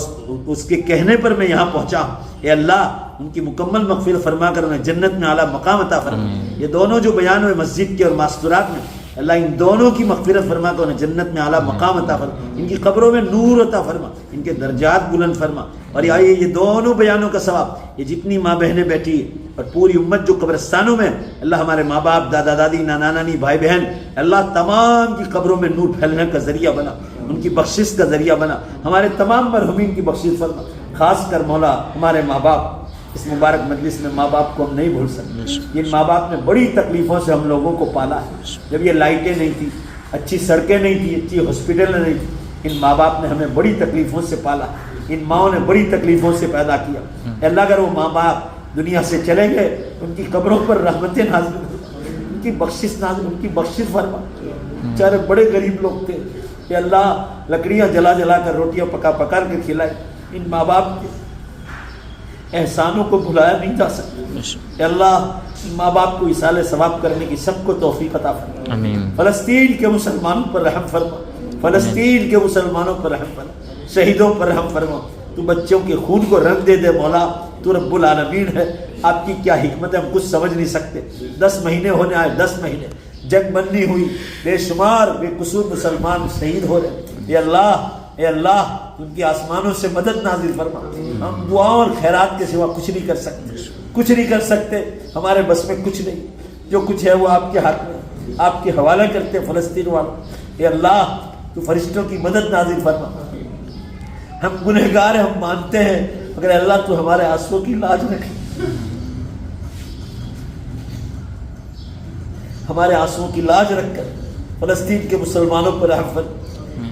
S1: اس کے کہنے پر میں یہاں پہنچا ہوں. اے اللہ ان کی مکمل مغفرت فرما کر انہیں جنت میں اعلیٰ مقام عطا فرما. یہ دونوں جو بیان ہوئے مسجد کے اور ماستورات میں، اللہ ان دونوں کی مغفرت فرما کر انہیں جنت میں اعلیٰ مقام عطا فرما. ان کی قبروں میں نور عطا فرما. ان کے درجات بلند فرما. اور یہ دونوں بیانوں کا ثواب یہ جتنی ماں بہنیں بیٹھی اور پوری امت جو قبرستانوں میں، اللہ ہمارے ماں باپ، دادا دادی، نانا نانی، بھائی بہن، اللہ تمام کی قبروں میں نور پھیلنے کا ذریعہ بنا، ان کی بخشش کا ذریعہ بنا. ہمارے تمام مرحومین کی بخشش فرما. خاص کر مولا ہمارے ماں باپ، اس مبارک مجلس میں ماں باپ کو ہم نہیں بھول سکتے. ان ماں باپ نے بڑی تکلیفوں سے ہم لوگوں کو پالا ہے. جب یہ لائٹیں نہیں تھی، اچھی سڑکیں نہیں تھی، اچھی ہاسپٹل نہیں تھی، ان ماں باپ نے ہمیں بڑی تکلیفوں سے پالا. ان ماؤں نے بڑی تکلیفوں سے پیدا کیا. اللہ اگر وہ ماں باپ دنیا سے چلے گئے ان کی قبروں پر رحمتیں نازل ہو، ان کی بخشش نازل، ان کی بخشش فرما. بیچارے بڑے غریب لوگ تھے کہ اللہ لکڑیاں جلا جلا کر روٹیاں پکا پکا کر کھلائے. ان ماں باپ کے احسانوں کو بھلایا نہیں جا سکتا. کہ اللہ ان ماں باپ کو اصالہ ثواب کرنے کی سب کو توفیق عطا فرما. فلسطین کے مسلمانوں پر رحم فرما. فلسطین کے مسلمانوں پر رحم فرما. شہیدوں پر رحم فرما. تو بچوں کے خون کو رنگ دے دے مولا. تو رب العالمین ہے. آپ کی کیا حکمت ہے ہم کچھ سمجھ نہیں سکتے. 10 مہینے ہونے آئے، 10 مہینے جنگ بندی ہوئی، بے شمار بے قصور مسلمان شہید ہو رہے. اے اللہ، اے اللہ ان کی آسمانوں سے مدد نازل فرما. ہم دعاؤں اور خیرات کے سوا کچھ نہیں کر سکتے، کچھ نہیں کر سکتے. ہمارے بس میں کچھ نہیں. جو کچھ ہے وہ آپ کے ہاتھ میں، آپ کے حوالے کرتے فلسطین والوں. اے اللہ تو فرشتوں کی مدد نازل فرما. ہم گنہگار ہیں، ہم مانتے ہیں، مگر اللہ تو ہمارے آنسوؤں کی لاج رکھے. ہمارے آنسوؤں کی لاج رکھ کر فلسطین کے مسلمانوں پر رحم فرما.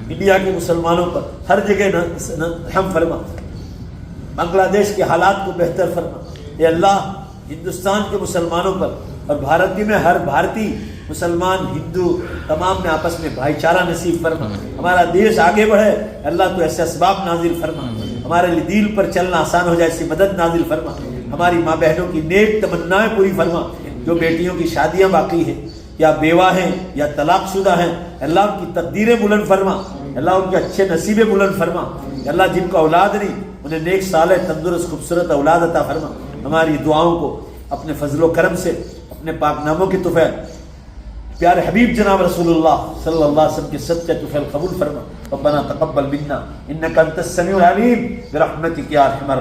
S1: انڈیا کے مسلمانوں پر ہر جگہ رحم فرما. بنگلہ دیش کے حالات کو بہتر فرما. اے اللہ ہندوستان کے مسلمانوں پر اور بھارتی میں ہر بھارتی مسلمان ہندو تمام میں آپس میں بھائی چارہ نصیب فرما. ہمارا دیش آگے بڑھے اللہ تو ایسے اسباب نازل فرما. ہمارے لیے دین پر چلنا آسان ہو جائے، ایسی مدد نازل فرما. ہماری ماں بہنوں کی نیک تمنائیں پوری فرما. جو بیٹیوں کی شادیاں باقی ہیں یا بیوہ ہیں یا طلاق شدہ ہیں، اللہ ان کی تقدیریں بلند فرما. اللہ ان کے اچھے نصیبیں بلند فرما. اللہ جن کو اولاد نہیں انہیں نیک صالح تندرست خوبصورت اولاد عطا فرما. ہماری دعاؤں کو اپنے فضل و کرم سے، اپنے پاک ناموں کی طفیل پیارے حبیب جناب رسول اللہ صلی اللہ علیہ وسلم کے صدقے طفیل قبول فرما. ربنا تقبل منا انک انت السمیع العلیم برحمتک یا ارحم الراحمین.